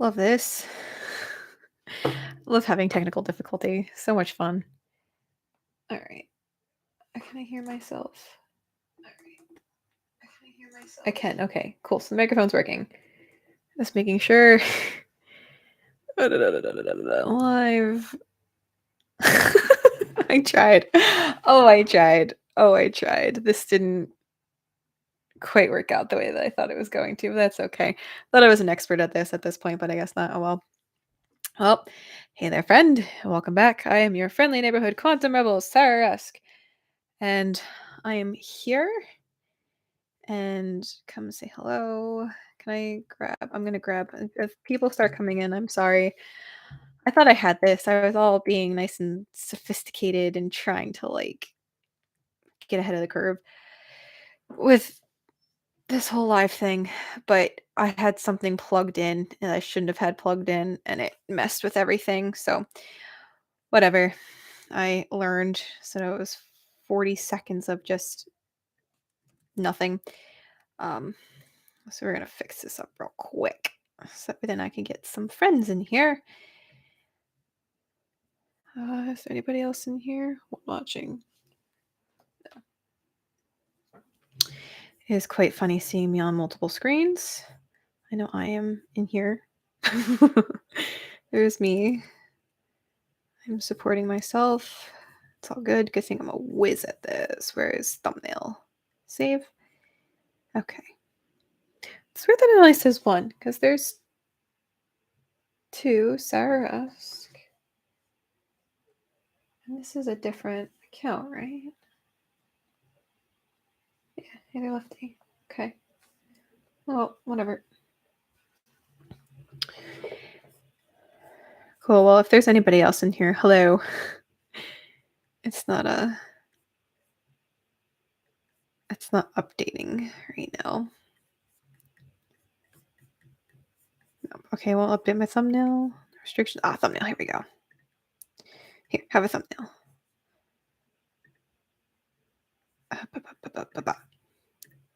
Love this. Love having technical difficulty. So much fun. All right. Can I hear myself? All right. Can I hear myself? I can. Okay, cool. So the microphone's working. Just making sure. Live. I tried. I tried. I tried. This didn't quite work out the way that I thought it was going to, but that's okay. Thought I was an expert at this point, but I guess not. Oh well. Well, hey there, friend. Welcome back. I am your friendly neighborhood quantum rebel, Sarah Rusk, and I am here. And come say hello. Can I grab? I'm gonna grab. If people start coming in, I'm sorry. I thought I had this. I was all being nice and sophisticated and trying to get ahead of the curve with this whole live thing, but I had something plugged in and I shouldn't have had plugged in, and it messed with everything. So whatever. I learned. So it was 40 seconds of just nothing. So we're gonna fix this up real quick so then I can get some friends in here. Is there anybody else in here watching? No. It is quite funny seeing me on multiple screens. I know I am in here. There's me. I'm supporting myself. It's all good. Good thing I'm a whiz at this. Where is thumbnail? Save. Okay. It's weird that it only says one, because there's two. Sarah Rusk. And this is a different account, right? Yeah, hey there, Lefty. Okay. Well, whatever. Cool. Well, if there's anybody else in here, hello. It's not updating right now. Nope. Okay, well, update my thumbnail. Restrictions. Thumbnail. Here we go. Here, have a thumbnail.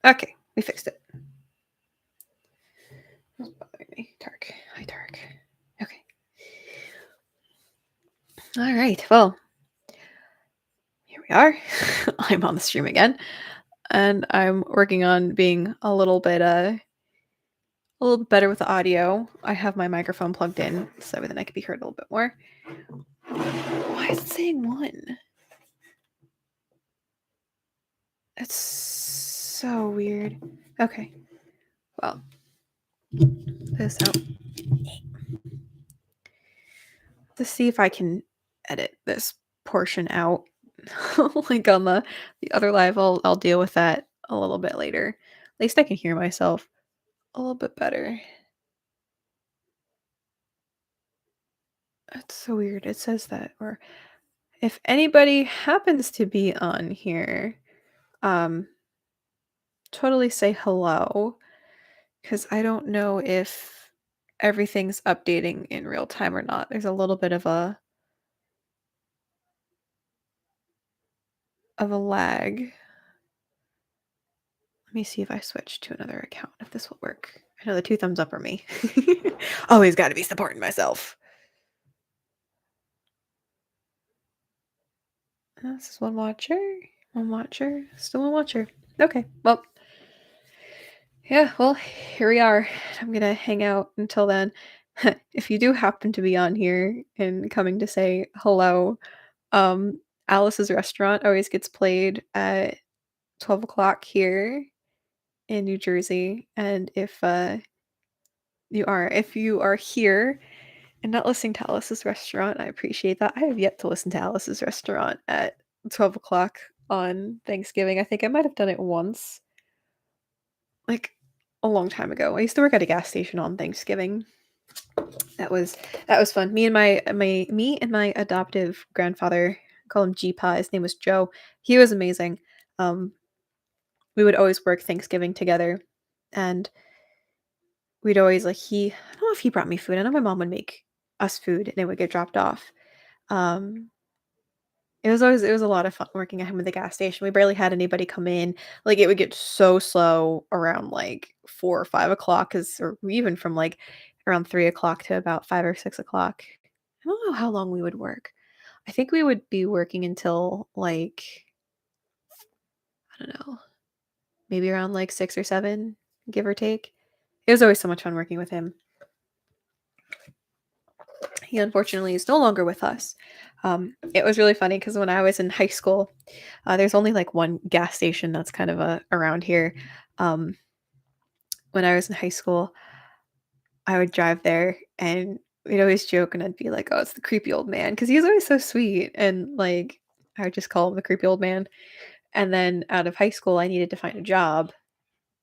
Okay, we fixed it. What's bothering me? Dark. Hi, dark. Okay. All right. Well, here we are. I'm on the stream again, and I'm working on being a little bit better with the audio. I have my microphone plugged in so then I can be heard a little bit more. Why is it saying one? It's so weird. Okay. Well, this out. Let's see if I can edit this portion out. Like on the other live, I'll deal with that a little bit later. At least I can hear myself a little bit better. That's so weird. It says that. Or if anybody happens to be on here, totally say hello, because I don't know if everything's updating in real time or not. There's a little bit of a lag. Let me see if I switch to another account, if this will work. I know the 2 thumbs up are me. Always got to be supporting myself. This is one watcher. Still one watcher. Okay, well. Yeah, well, here we are. I'm gonna hang out until then. If you do happen to be on here and coming to say hello, Alice's Restaurant always gets played at 12 o'clock here in New Jersey. And if you are here and not listening to Alice's Restaurant, I appreciate that. I have yet to listen to Alice's Restaurant at 12 o'clock on Thanksgiving. I think I might have done it once, like a long time ago. I used to work at a gas station on Thanksgiving. That was fun. Me and my adoptive grandfather, call him G-Pa. His name was Joe. He was amazing. We would always work Thanksgiving together, and we'd always I don't know if he brought me food. I know my mom would make us food, and it would get dropped off. It was a lot of fun working at him at the gas station. We barely had anybody come in. Like, it would get so slow around, 4 or 5 o'clock, or even from, around 3 o'clock to about 5 or 6 o'clock. I don't know how long we would work. I think we would be working until like, I don't know, maybe around like 6 or 7, give or take. It was always so much fun working with him. He unfortunately is no longer with us. It was really funny because when I was in high school, there's only like one gas station that's kind of around here. Um, when I was in high school, I would drive there and we'd always joke and I'd be like, "Oh, it's the creepy old man," because he was always so sweet and like I would just call him the creepy old man. And then out of high school, I needed to find a job.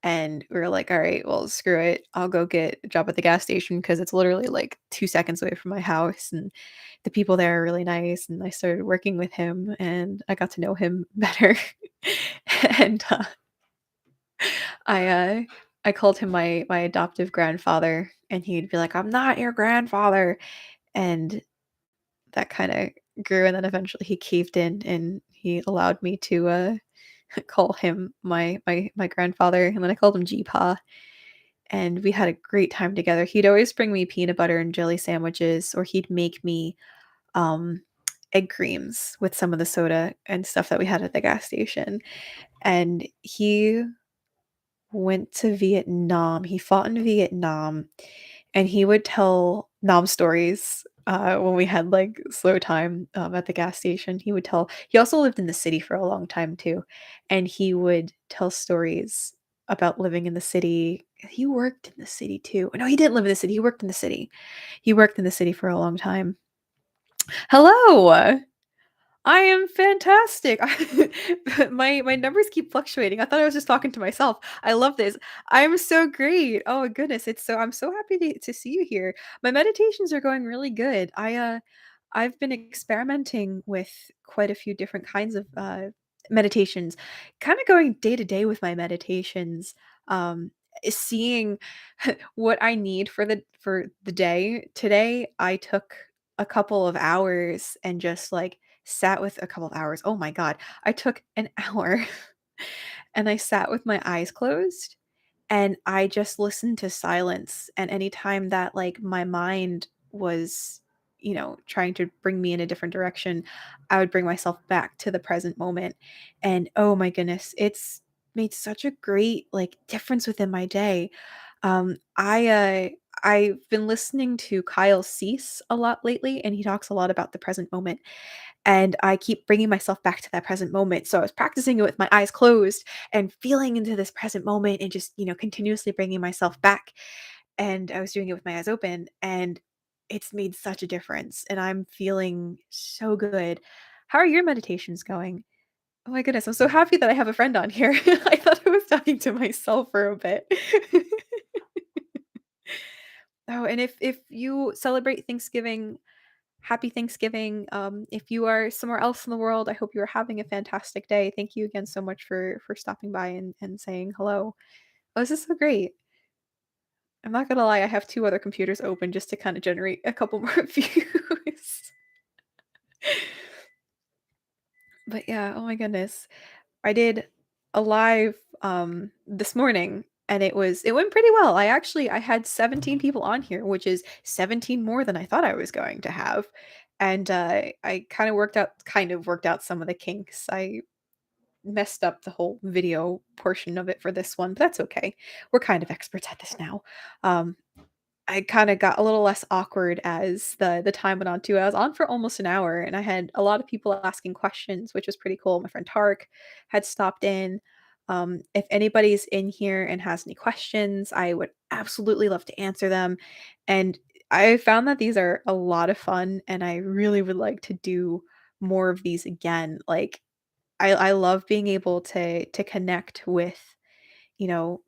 And we were like, all right, well, screw it. I'll go get a job at the gas station because it's literally like 2 seconds away from my house. And the people there are really nice. And I started working with him and I got to know him better. and I I called him my adoptive grandfather and he'd be like, I'm not your grandfather. And that kind of grew. And then eventually he caved in and he allowed me to call him my grandfather. And then I called him G-Pa and we had a great time together. He'd always bring me peanut butter and jelly sandwiches, or he'd make me um, egg creams with some of the soda and stuff that we had at the gas station. And he went to Vietnam. He fought in Vietnam, and he would tell Nam stories when we had like slow time at the gas station. He would tell. He also lived in the city for a long time too, and he would tell stories about living in the city. He worked in the city too. No, he didn't live in the city. He worked in the city. He worked in the city for a long time. Hello. I am fantastic. My numbers keep fluctuating. I thought I was just talking to myself. I love this. I'm so great. Oh my goodness. I'm so happy to see you here. My meditations are going really good. I've been experimenting with quite a few different kinds of meditations, kind of going day to day with my meditations. Seeing what I need for the day. Today I took a couple of hours and just like sat with a couple of hours. Oh my god. I took an hour and I sat with my eyes closed and I just listened to silence. And anytime that like my mind was, trying to bring me in a different direction, I would bring myself back to the present moment. And oh my goodness, it's made such a great like difference within my day. I've been listening to Kyle Cease a lot lately, and he talks a lot about the present moment. And I keep bringing myself back to that present moment. So I was practicing it with my eyes closed and feeling into this present moment and just, continuously bringing myself back. And I was doing it with my eyes open and it's made such a difference. And I'm feeling so good. How are your meditations going? Oh my goodness. I'm so happy that I have a friend on here. I thought I was talking to myself for a bit. Oh, and if you celebrate Thanksgiving, happy Thanksgiving. If you are somewhere else in the world, I hope you are having a fantastic day. Thank you again so much for stopping by and saying hello. Oh, this is so great. I'm not gonna lie, I have two other computers open just to kind of generate a couple more views. But yeah, oh my goodness. I did a live this morning and it went pretty well. I had 17 people on here, which is 17 more than I thought I was going to have. And I kind of worked out some of the kinks. I messed up the whole video portion of it for this one, but that's okay. We're kind of experts at this now. Um I kinda got a little less awkward as the time went on too. I was on for almost an hour, and I had a lot of people asking questions, which was pretty cool. My friend Tark had stopped in. If anybody's in here and has any questions, I would absolutely love to answer them, and I found that these are a lot of fun, and I really would like to do more of these again. Like, I love being able to connect with, you know,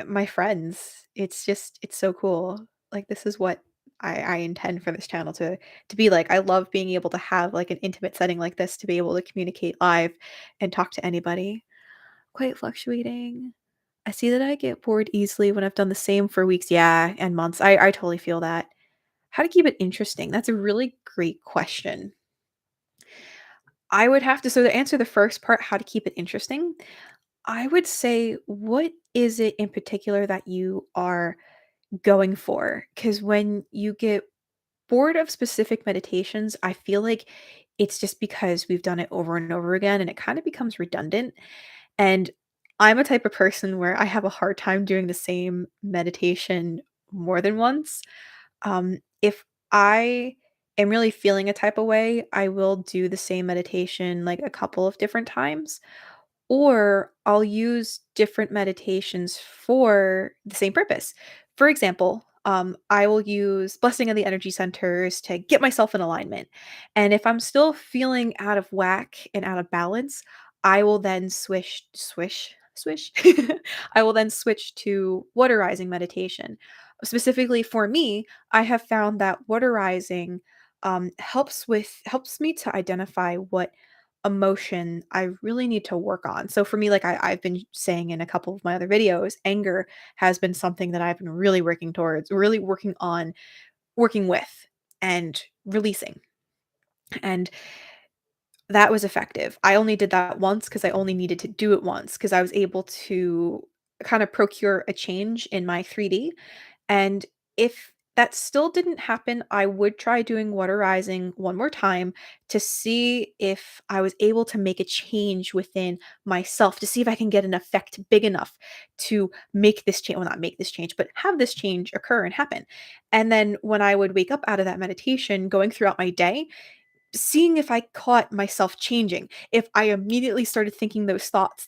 my friends. It's so cool. Like this is what I intend for this channel to be like. I love being able to have like an intimate setting like this to be able to communicate live and talk to anybody. Quite fluctuating. I see that I get bored easily when I've done the same for weeks, yeah, and months. I totally feel that. How to keep it interesting? That's a really great question. I would have to answer the first part, how to keep it interesting. I would say, what is it in particular that you are going for. Because when you get bored of specific meditations, I feel like it's just because we've done it over and over again and it kind of becomes redundant. And I'm a type of person where I have a hard time doing the same meditation more than once. If I am really feeling a type of way, I will do the same meditation like a couple of different times. Or I'll use different meditations for the same purpose. For example, I will use blessing of the energy centers to get myself in alignment. And if I'm still feeling out of whack and out of balance, I will then swish. I will then switch to waterizing meditation. Specifically for me, I have found that waterizing helps me to identify what emotion I really need to work on. So for me, like I've been saying in a couple of my other videos, anger has been something that I've been really working towards, really working on, working with, and releasing. And that was effective. I only did that once because I only needed to do it once because I was able to kind of procure a change in my 3D. And if that still didn't happen, I would try doing waterizing one more time to see if I was able to make a change within myself, to see if I can get an effect big enough to make this change, well, not make this change, but have this change occur and happen. And then when I would wake up out of that meditation, going throughout my day, seeing if I caught myself changing, if I immediately started thinking those thoughts,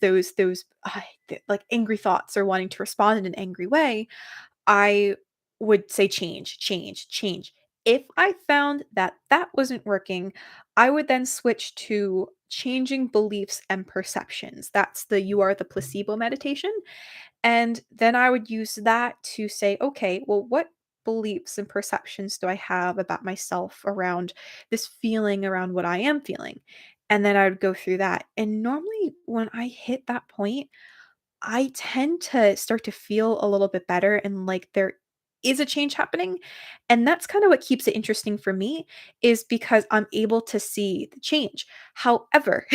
like angry thoughts or wanting to respond in an angry way, I would say change, change, change. If I found that that wasn't working, I would then switch to changing beliefs and perceptions. That's the you are the placebo meditation. And then I would use that to say, okay, well, what beliefs and perceptions do I have about myself around this feeling, around what I am feeling? And then I would go through that. And normally, when I hit that point, I tend to start to feel a little bit better and like there is a change happening. And that's kind of what keeps it interesting for me is because I'm able to see the change. However,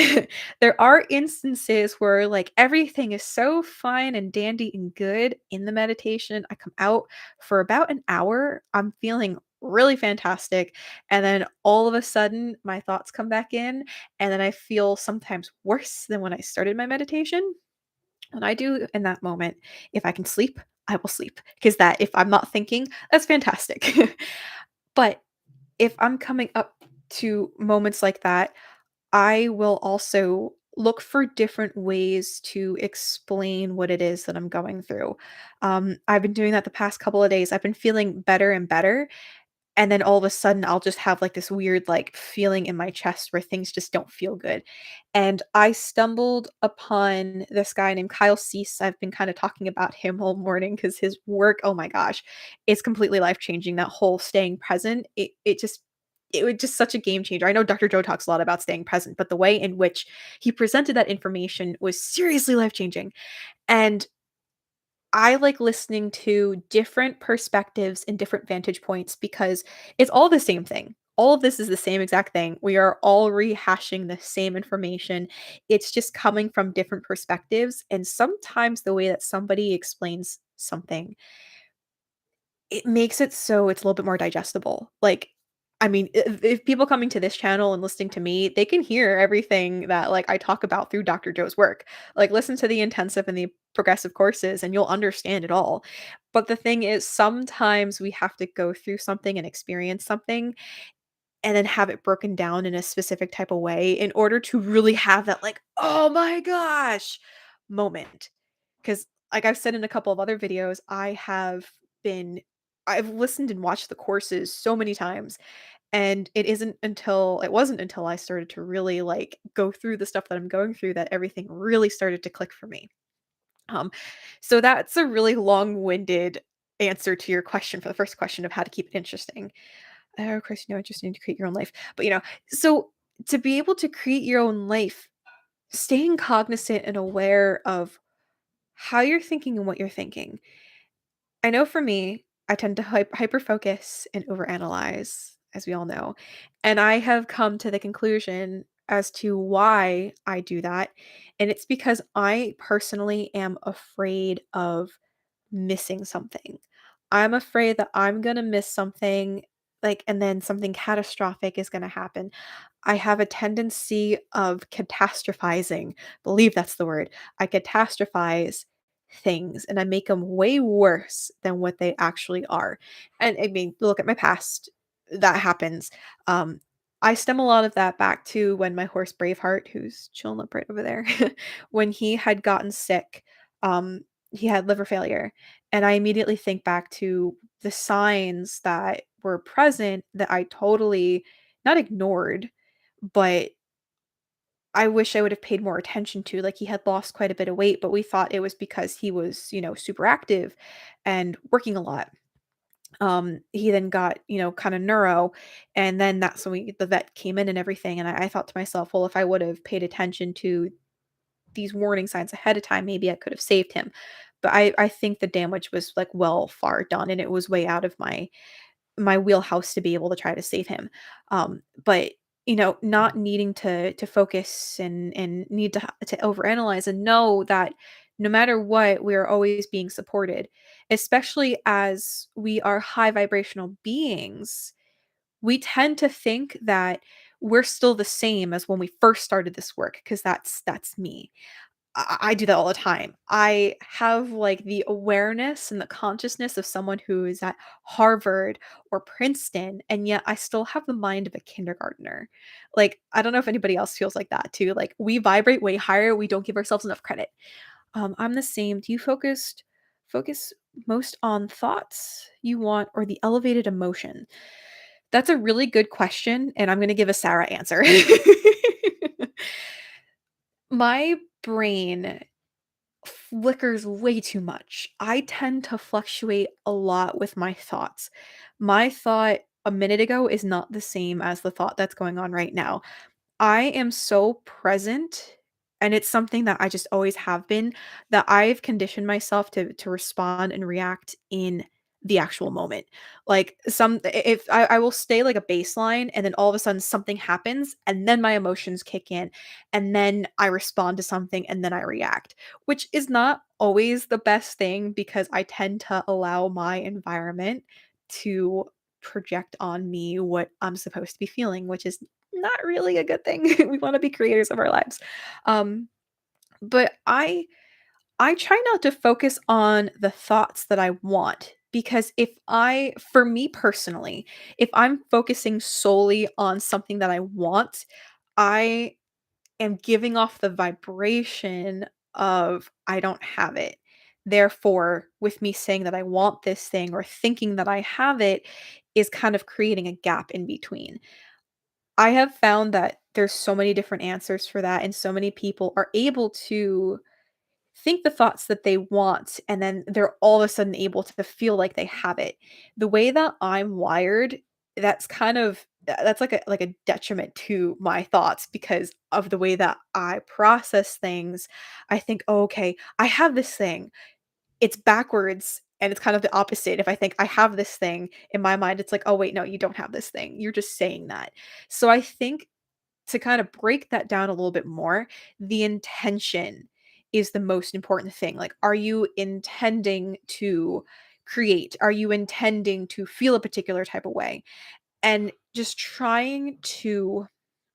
there are instances where like everything is so fine and dandy and good in the meditation. I come out for about an hour, I'm feeling really fantastic. And then all of a sudden, my thoughts come back in. And then I feel sometimes worse than when I started my meditation. What I do in that moment, if I can sleep, I will sleep because that if I'm not thinking, that's fantastic. But if I'm coming up to moments like that, I will also look for different ways to explain what it is that I'm going through. I've been doing that the past couple of days. I've been feeling better and better, and then all of a sudden, I'll just have, like, this weird, like, feeling in my chest where things just don't feel good. And I stumbled upon this guy named Kyle Cease. I've been kinda talking about him all morning because his work, oh my gosh, it's completely life-changing, that whole staying present. It was just such a game changer. I know Dr. Joe talks a lot about staying present, but the way in which he presented that information was seriously life-changing. And I like listening to different perspectives and different vantage points because it's all the same thing. All of this is the same exact thing. We are all rehashing the same information. It's just coming from different perspectives. And sometimes the way that somebody explains something, it makes it so it's a little bit more digestible. Like, I mean, if people coming to this channel and listening to me, they can hear everything that like I talk about through Dr. Joe's work. Like listen to the intensive and the progressive courses and you'll understand it all. But the thing is sometimes we have to go through something and experience something and then have it broken down in a specific type of way in order to really have that like, "Oh my gosh," moment. Because, like I've said in a couple of other videos, been I've listened and watched the courses so many times, and it wasn't until I started to really, like, go through the stuff that I'm going through that everything really started to click for me. Um, so that's a really long-winded answer to your question for the first question of how to keep it interesting. Of course, interesting to create your own life. But, so to be able to create your own life, staying cognizant and aware of how you're thinking and what you're thinking. I know for me, I tend to hyper focus and overanalyze, as we all know. And I have come to the conclusion as to why I do that. And it's because I personally am afraid of missing something. I'm afraid that I'm gonna miss something, like, and then something catastrophic is gonna happen. I have a tendency of catastrophizing. Believe that's the word. I catastrophize things and I make them way worse than what they actually are. And I mean, look at my past. That happens. Um, I stem a lot of that back to when my horse Braveheart, who's chilling up right over there, when he had gotten sick, he had liver failure. And I immediately think back to the signs that were present that I totally not ignored, but I wish I would have paid more attention to. Like, he had lost quite a bit of weight, but we thought it was because he was, super active and working a lot. He then got, kind of neuro, and then that's when the vet came in and everything. And I thought to myself, well, if I would have paid attention to these warning signs ahead of time, maybe I could have saved him. But I think the damage was like well far done, and it was way out of my wheelhouse to be able to try to save him. But not needing to focus and need to overanalyze and know that no matter what, we are always being supported, especially as we are high vibrational beings. We tend to think that we're still the same as when we first started this work, because that's me. I do that all the time. I have, like, the awareness and the consciousness of someone who is at Harvard or Princeton, and yet I still have the mind of a kindergartner. Like, I don't know if anybody else feels like that too. Like, we vibrate way higher, we don't give ourselves enough credit. I'm the same. Do you focus most on thoughts you want or the elevated emotion? That's a really good question, and I'm gonna give a Sarah answer. My brain flickers way too much. I tend to fluctuate a lot with my thoughts. My thought a minute ago is not the same as the thought that's going on right now. I am so present, and it's something that I just always have been, that I've conditioned myself to respond and react in the actual moment. Like, if I will stay like a baseline, and then all of a sudden something happens, and then my emotions kick in, and then I respond to something, and then I react, which is not always the best thing because I tend to allow my environment to project on me what I'm supposed to be feeling, which is not really a good thing. We wanna be creators of our lives. Um, but I try not to focus on the thoughts that I want, because for me personally, if I'm focusing solely on something that I want, I am giving off the vibration of I don't have it. Therefore, with me saying that I want this thing or thinking that I have it is kind of creating a gap in between. I have found that there's so many different answers for that, and so many people are able to think the thoughts that they want, and then they're all of a sudden able to feel like they have it. The way that I'm wired, that's like a detriment to my thoughts because of the way that I process things. I think, "Oh, okay, I have this thing." It's backwards, and it's kind of the opposite. If I think I have this thing, in my mind, it's like, "Oh, wait, no, you don't have this thing. You're just saying that." So I think to kind of break that down a little bit more, the intention is the most important thing. Like, are you intending to create? Are you intending to feel a particular type of way? And just trying to,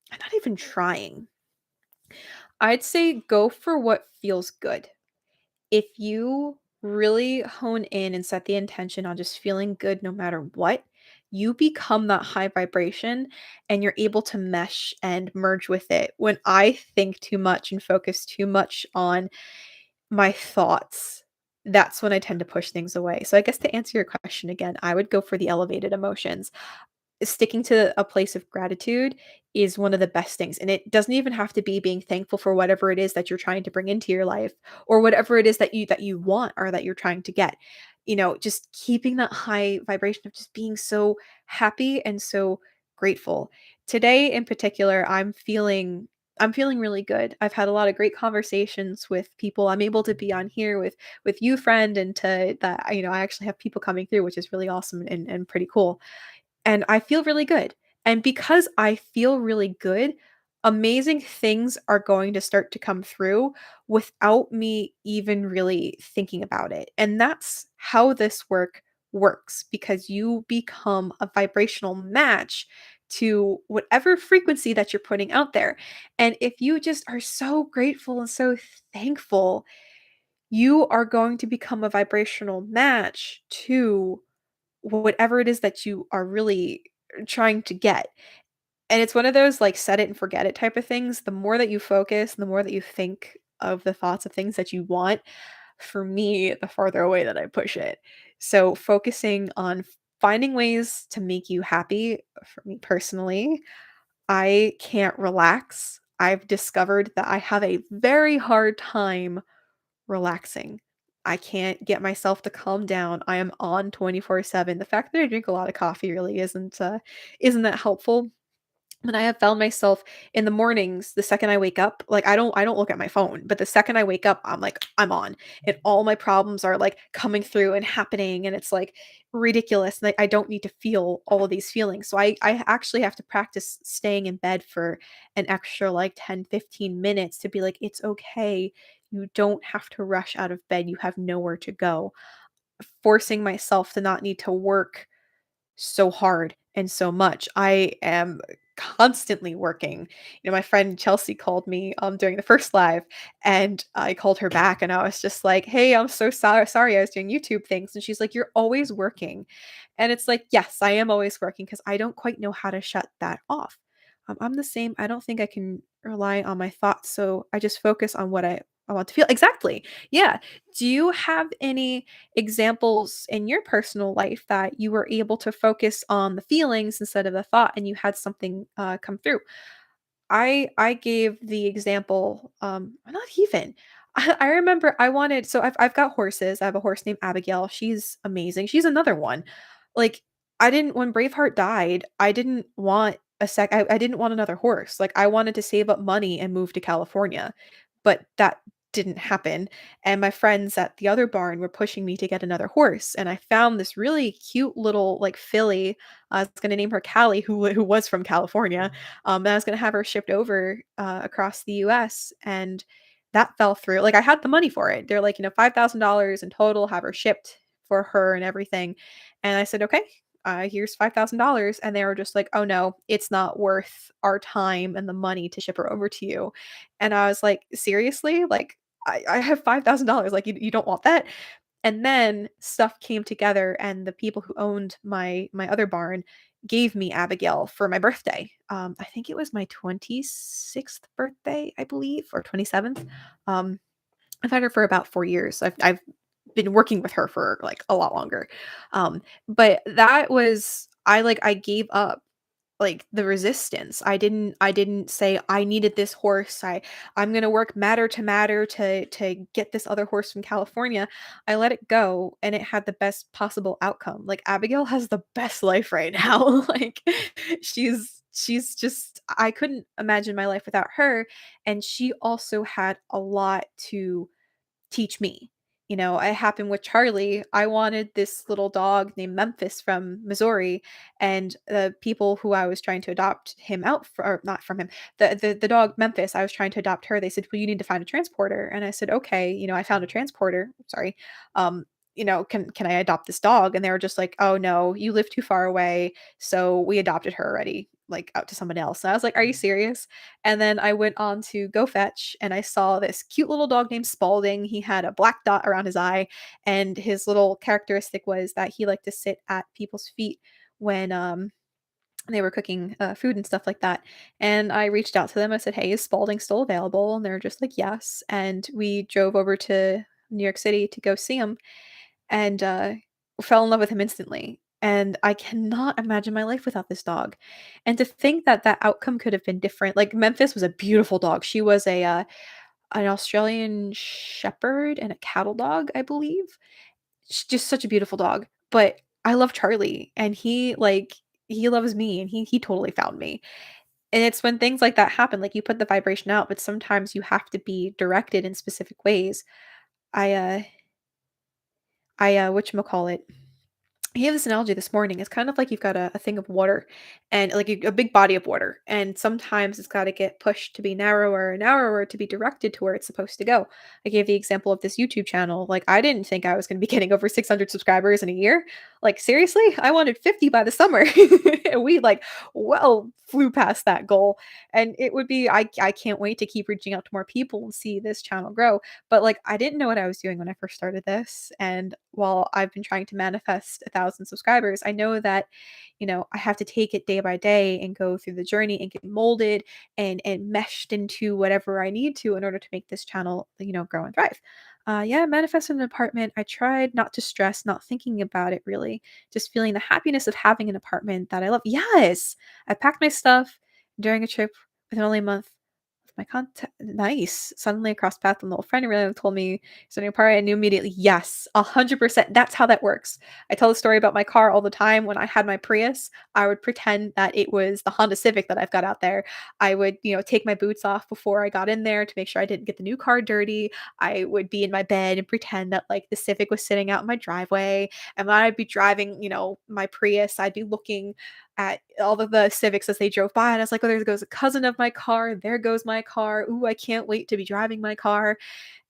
not even trying, I'd say go for what feels good. If you really hone in and set the intention on just feeling good no matter what, you become that high vibration and you're able to mesh and merge with it. When I think too much and focus too much on my thoughts, that's when I tend to push things away. So I guess to answer your question again, I would go for the elevated emotions. Sticking to a place of gratitude is one of the best things, and it doesn't even have to be being thankful for whatever it is that you're trying to bring into your life, or whatever it is that you want or that you're trying to get. Just keeping that high vibration of just being so happy and so grateful. Today in particular, I'm feeling really good. I've had a lot of great conversations with people. I'm able to be on here with you, friend, and to that, I actually have people coming through, which is really awesome and pretty cool, and I feel really good. And because I feel really good, amazing things are going to start to come through without me even really thinking about it. And that's how this work works because you become a vibrational match to whatever frequency that you're putting out there. And if you just are so grateful and so thankful, you are going to become a vibrational match to whatever it is that you are really trying to get. And it's one of those, like, set it and forget it type of things. The more that you focus, the more that you think of the thoughts of things that you want, for me, the farther away that I push it. So, focusing on finding ways to make you happy, for me personally, I can't relax. I've discovered that I have a very hard time relaxing. I can't get myself to calm down. I am on 24/7. The fact that I drink a lot of coffee really isn't that helpful. And I have found myself in the mornings, the second I wake up, like, I don't look at my phone, but the second I wake up, I'm like, I'm on. And all my problems are, like, coming through and happening, and it's, like, ridiculous, and I don't need to feel all of these feelings. So I actually have to practice staying in bed for an extra, like, 10, 15 minutes to be like, "It's okay. You don't have to rush out of bed. You have nowhere to go." Forcing myself to not need to work so hard and so much. I am constantly working. My friend Chelsea called me during the first live, and I called her back and I was just like, "Hey, I'm so sorry I was doing YouTube things." And she's like, "You're always working." And it's like, "Yes, I am always working because I don't quite know how to shut that off." I'm the same. I don't think I can rely on my thoughts, so I just focus on what I want to feel. Exactly. Yeah. Do you have any examples in your personal life that you were able to focus on the feelings instead of the thought and you had something come through? I gave the example, not even. I remember I wanted, so I've got horses. I have a horse named Abigail. She's amazing. She's another one. Like, I didn't, when Braveheart died, I didn't want I didn't want another horse. Like, I wanted to save up money and move to California. But that didn't happen. And my friends at the other barn were pushing me to get another horse. And I found this really cute little, like, filly. I was gonna name her Callie, who was from California. And I was gonna have her shipped over, across the US, and that fell through. Like, I had the money for it. They're like, $5,000 in total, have her shipped for her and everything. And I said, "Okay, here's $5,000." And they were just like, "Oh no, it's not worth our time and the money to ship her over to you." And I was like, "Seriously? Like, I have $5,000. Like, you don't want that?" And then stuff came together, and the people who owned my other barn gave me Abigail for my birthday. I think it was my 26th birthday, I believe, or 27th. Um, I've had her for about 4 years. I've been working with her for, like, a lot longer. But that was, I gave up, like, the resistance. I didn't say I needed this horse. I'm going to work matter to matter to get this other horse from California. I let it go and it had the best possible outcome. Like, Abigail has the best life right now. Like, she's just, I couldn't imagine my life without her, and she also had a lot to teach me. It happened with Charlie. I wanted this little dog named Memphis from Missouri, and the people who I was trying to adopt him out for, or not from him, the dog Memphis, I was trying to adopt her. They said, "Well, you need to find a transporter." And I said, "Okay." I found a transporter. Sorry. Can I adopt this dog? And they were just like, "Oh no, you live too far away, so we adopted her already, like, out to someone else." And I was like, "Are you serious?" And then I went on to Go Fetch and I saw this cute little dog named Spalding. He had a black dot around his eye, and his little characteristic was that he liked to sit at people's feet when they were cooking food and stuff like that. And I reached out to them. I said, "Hey, is Spalding still available?" And they're just like, "Yes." And we drove over to New York City to go see him, and fell in love with him instantly. And I cannot imagine my life without this dog. And to think that that outcome could have been different. Like, Memphis was a beautiful dog. She was a an Australian shepherd and a cattle dog, I believe. Just such a beautiful dog. But I love Charlie, and he loves me, and he totally found me. And it's when things like that happen, like, you put the vibration out, but sometimes you have to be directed in specific ways. I whatchamacallit, he had this analogy this morning. It's kind of like you've got a thing of water, and, like, a big body of water, and sometimes it's got to get pushed to be narrower and narrower to be directed to where it's supposed to go. I gave the example of this YouTube channel. Like, I didn't think I was going to be getting over 600 subscribers in a year. Like, seriously? I wanted 50 by the summer. And we, like, well flew past that goal, and it would be I can't wait to keep reaching out to more people and see this channel grow, but, like, I didn't know what I was doing when I first started this, and while I've been trying to manifest 1,000 subscribers, I know that, I have to take it day by day and go through the journey and get molded and meshed into whatever I need to in order to make this channel, grow and thrive. Yeah, manifest an apartment. I tried not to stress, not thinking about it really, just feeling the happiness of having an apartment that I love. Yes, I packed my stuff during a trip within only a month. My contact nice. Suddenly across path with an old friend who really told me he's starting a party. I knew immediately, yes, 100%. That's how that works. I tell the story about my car all the time. When I had my Prius, I would pretend that it was the Honda Civic that I've got out there. I would, take my boots off before I got in there to make sure I didn't get the new car dirty. I would be in my bed and pretend that like the Civic was sitting out in my driveway. And when I'd be driving, my Prius, I'd be looking at all of the Civics as they drove by, and I was like, "Oh, there goes a cousin of my car. There goes my car. Ooh, I can't wait to be driving my car."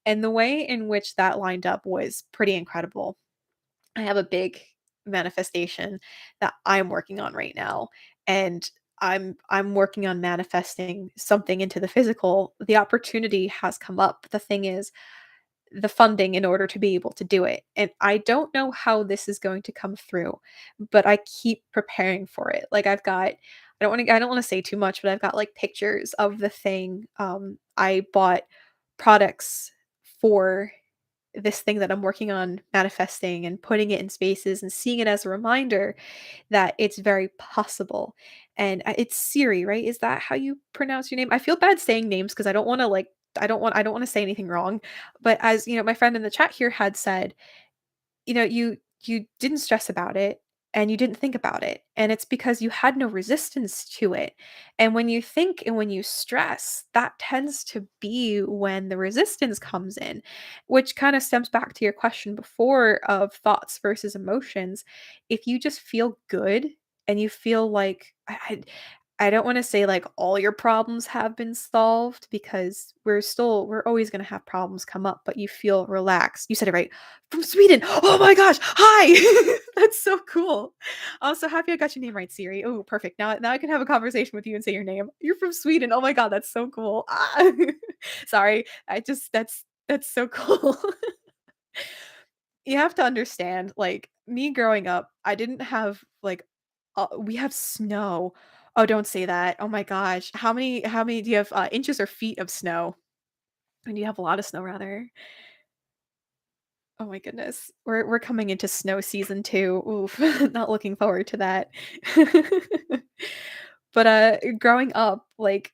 And the way in which that lined up was pretty incredible. I have a big manifestation that I'm working on right now, and I'm working on manifesting something into the physical. The opportunity has come up. The thing is, the funding in order to be able to do it. And I don't know how this is going to come through, but I keep preparing for it. Like I don't want to say too much, but I've got like pictures of the thing. I bought products for this thing that I'm working on manifesting and putting it in spaces and seeing it as a reminder that it's very possible. And it's Siri, right? Is that how you pronounce your name? I feel bad saying names because I don't want to say anything wrong. But as my friend in the chat here had said, you didn't stress about it and you didn't think about it, and it's because you had no resistance to it. And when you think and when you stress, that tends to be when the resistance comes in, which kind of stems back to your question before of thoughts versus emotions. If you just feel good and you feel like I don't wanna say, like, all your problems have been solved because we're always gonna have problems come up, but you feel relaxed. You said it right. From Sweden! Oh my gosh! Hi! That's so cool. I'm so happy I got your name right, Siri. Oh, perfect. Now I can have a conversation with you and say your name. You're from Sweden. Oh my god, that's so cool. Ah. Sorry. I just that's so cool. You have to understand, like, me growing up, I didn't have, like, we have snow. Oh, don't say that. Oh my gosh. How many do you have, inches or feet of snow? And do you have a lot of snow rather? Oh my goodness. We're coming into snow season too. Oof, not looking forward to that. But, growing up, like,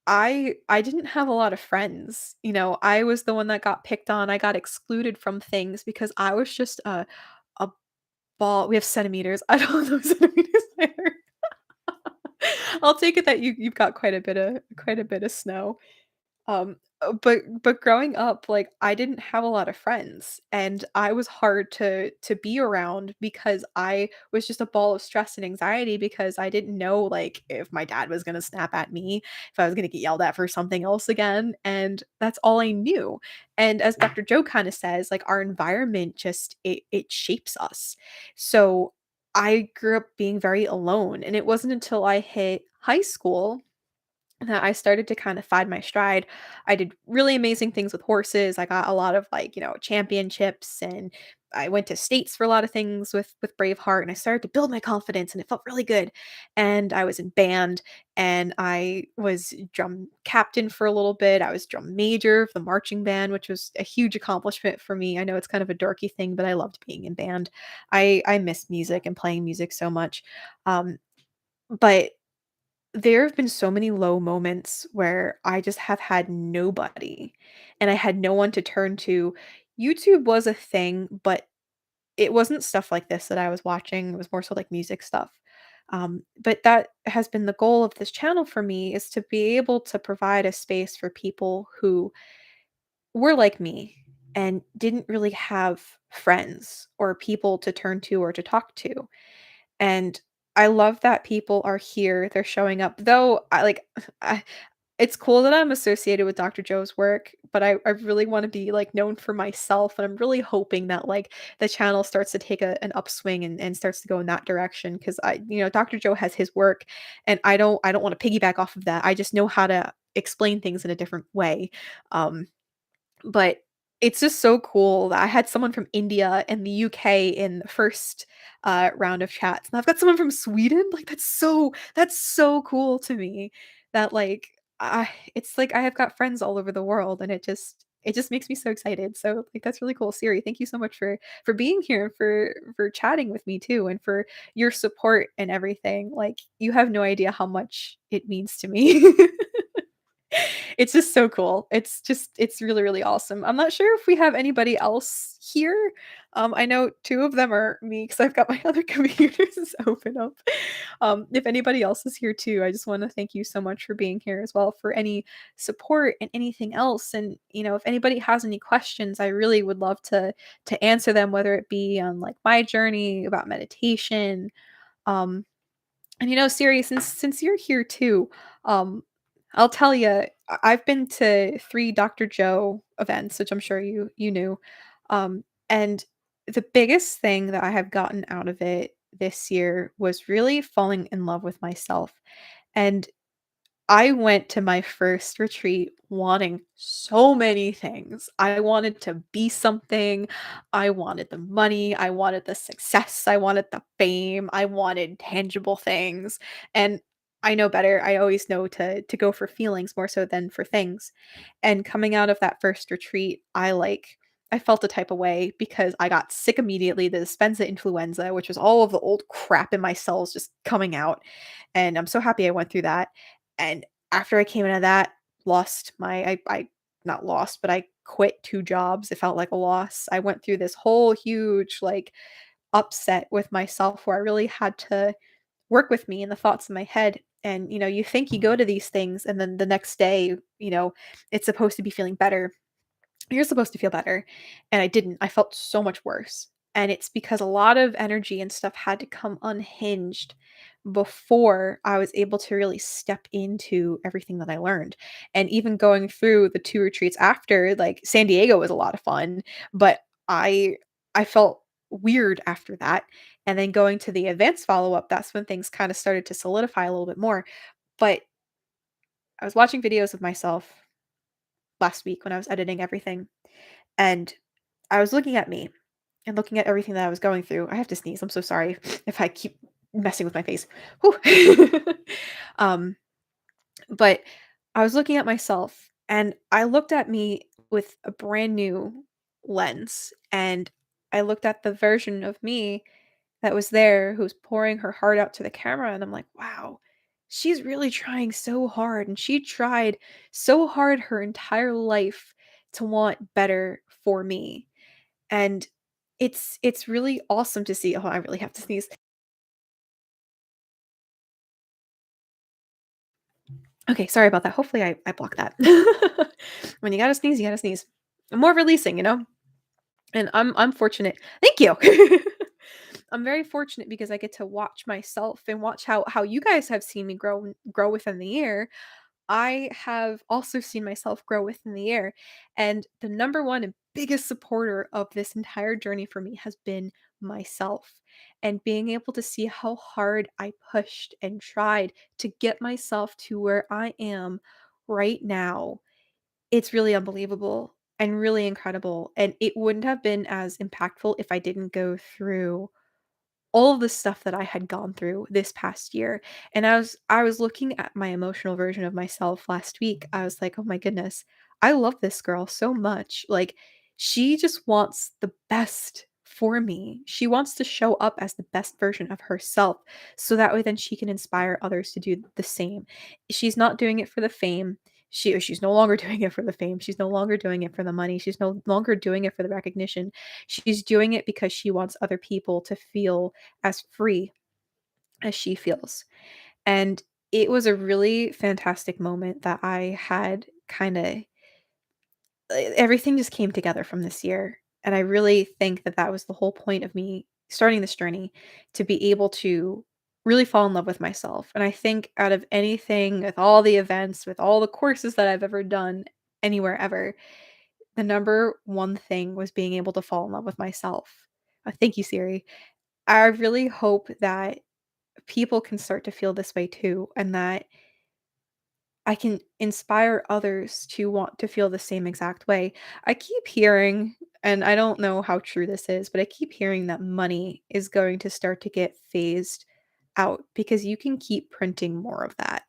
I didn't have a lot of friends. I was the one that got picked on. I got excluded from things because I was just a ball. We have centimeters. I don't know centimeters either. I'll take it that you've got quite a bit of snow. But growing up, like, I didn't have a lot of friends, and I was hard to be around because I was just a ball of stress and anxiety because I didn't know, like, if my dad was gonna snap at me, if I was gonna get yelled at for something else again, and that's all I knew. And as Dr. Joe kinda says, like, our environment just it shapes us. So, I grew up being very alone, and it wasn't until I hit high school that I started to kind of find my stride. I did really amazing things with horses. I got a lot of like, championships, and I went to states for a lot of things with Braveheart, and I started to build my confidence and it felt really good. And I was in band, and I was drum captain for a little bit. I was drum major of the marching band, which was a huge accomplishment for me. I know it's kind of a dorky thing, but I loved being in band. I miss music and playing music so much. But there have been so many low moments where I just have had nobody, and I had no one to turn to. YouTube was a thing, but it wasn't stuff like this that I was watching, it was more so like music stuff. But that has been the goal of this channel for me, is to be able to provide a space for people who were like me and didn't really have friends or people to turn to or to talk to. And I love that people are here, they're showing up, though I like it's cool that I'm associated with Dr. Joe's work, but I really wanna be, like, known for myself, and I'm really hoping that, like, the channel starts to take an upswing and starts to go in that direction because Dr. Joe has his work, and I don't wanna piggyback off of that. I just know how to explain things in a different way. Um but it's just so cool that I had someone from India and the UK in the first, round of chats, and I've got someone from Sweden, like, that's so cool to me that, like, I it's like I have got friends all over the world, and it just makes me so excited, so, like, that's really cool. Siri, thank you so much for being here, for chatting with me too, and for your support and everything, like, you have no idea how much it means to me. It's just so cool. It's really, really awesome. I'm not sure if we have anybody else here. I know 2 of them are me because 'cause I've got my other computers open up. If anybody else is here too, I just wanna thank you so much for being here as well for any support and anything else, and, if anybody has any questions, I really would love to answer them, whether it be on, like, my journey about meditation, um and Siri, since you're here too, I'll tell you, I've been to 3 Dr. Joe events, which I'm sure you knew. And the biggest thing that I have gotten out of it this year was really falling in love with myself. And I went to my first retreat wanting so many things. I wanted to be something. I wanted the money. I wanted the success. I wanted the fame. I wanted tangible things. And I know better. I always know to go for feelings more so than for things. And coming out of that first retreat, I felt a type of way because I got sick immediately, the dispensa influenza, which was all of the old crap in my cells just coming out. And I'm so happy I went through that. And after I came out of that, lost my I not lost, but I quit 2 jobs. It felt like a loss. I went through this whole huge, like, upset with myself where I really had to work with me and the thoughts in my head. And, you think you go to these things and then the next day, it's supposed to be feeling better. You're supposed to feel better, and I didn't. I felt so much worse, and it's because a lot of energy and stuff had to come unhinged before I was able to really step into everything that I learned. And even going through the 2 retreats after, like, San Diego was a lot of fun, but I felt weird after that, and then going to the advanced follow-up, that's when things kinda started to solidify a little bit more. But I was watching videos of myself last week when I was editing everything, and I was looking at me and looking at everything that I was going through. I have to sneeze. I'm so sorry if I keep messing with my face. Whew. um, but I was looking at myself and I looked at me with a brand new lens. And I looked at the version of me that was there who was pouring her heart out to the camera. And I'm like, wow, she's really trying so hard. And she tried so hard her entire life to want better for me. And it's really awesome to see. Oh, I really have to sneeze. Okay, sorry about that. Hopefully I blocked that. When you gotta sneeze, you gotta sneeze. I'm more releasing. And I'm fortunate. Thank you. I'm very fortunate because I get to watch myself and watch how you guys have seen me grow within the year. I have also seen myself grow within the year. And the number one and biggest supporter of this entire journey for me has been myself. And being able to see how hard I pushed and tried to get myself to where I am right now, it's really unbelievable and really incredible. And it wouldn't have been as impactful if I didn't go through all of the stuff that I had gone through this past year. And I was looking at my emotional version of myself last week. I was like, "Oh my goodness. I love this girl so much." Like, she just wants the best for me. She wants to show up as the best version of herself so that way then she can inspire others to do the same. She's not doing it for the fame. She's no longer doing it for the fame. She's no longer doing it for the money. She's no longer doing it for the recognition. She's doing it because she wants other people to feel as free as she feels. And it was a really fantastic moment that I had kinda everything just came together from this year, and I really think that that was the whole point of me starting this journey, to be able to really fall in love with myself. And I think out of anything, with all the events, with all the courses that I've ever done anywhere ever, the number one thing was being able to fall in love with myself. Thank you, Siri. I really hope that people can start to feel this way too, and that I can inspire others to want to feel the same exact way. I keep hearing, and I don't know how true this is, but I keep hearing that money is going to start to get phased out because you can keep printing more of that.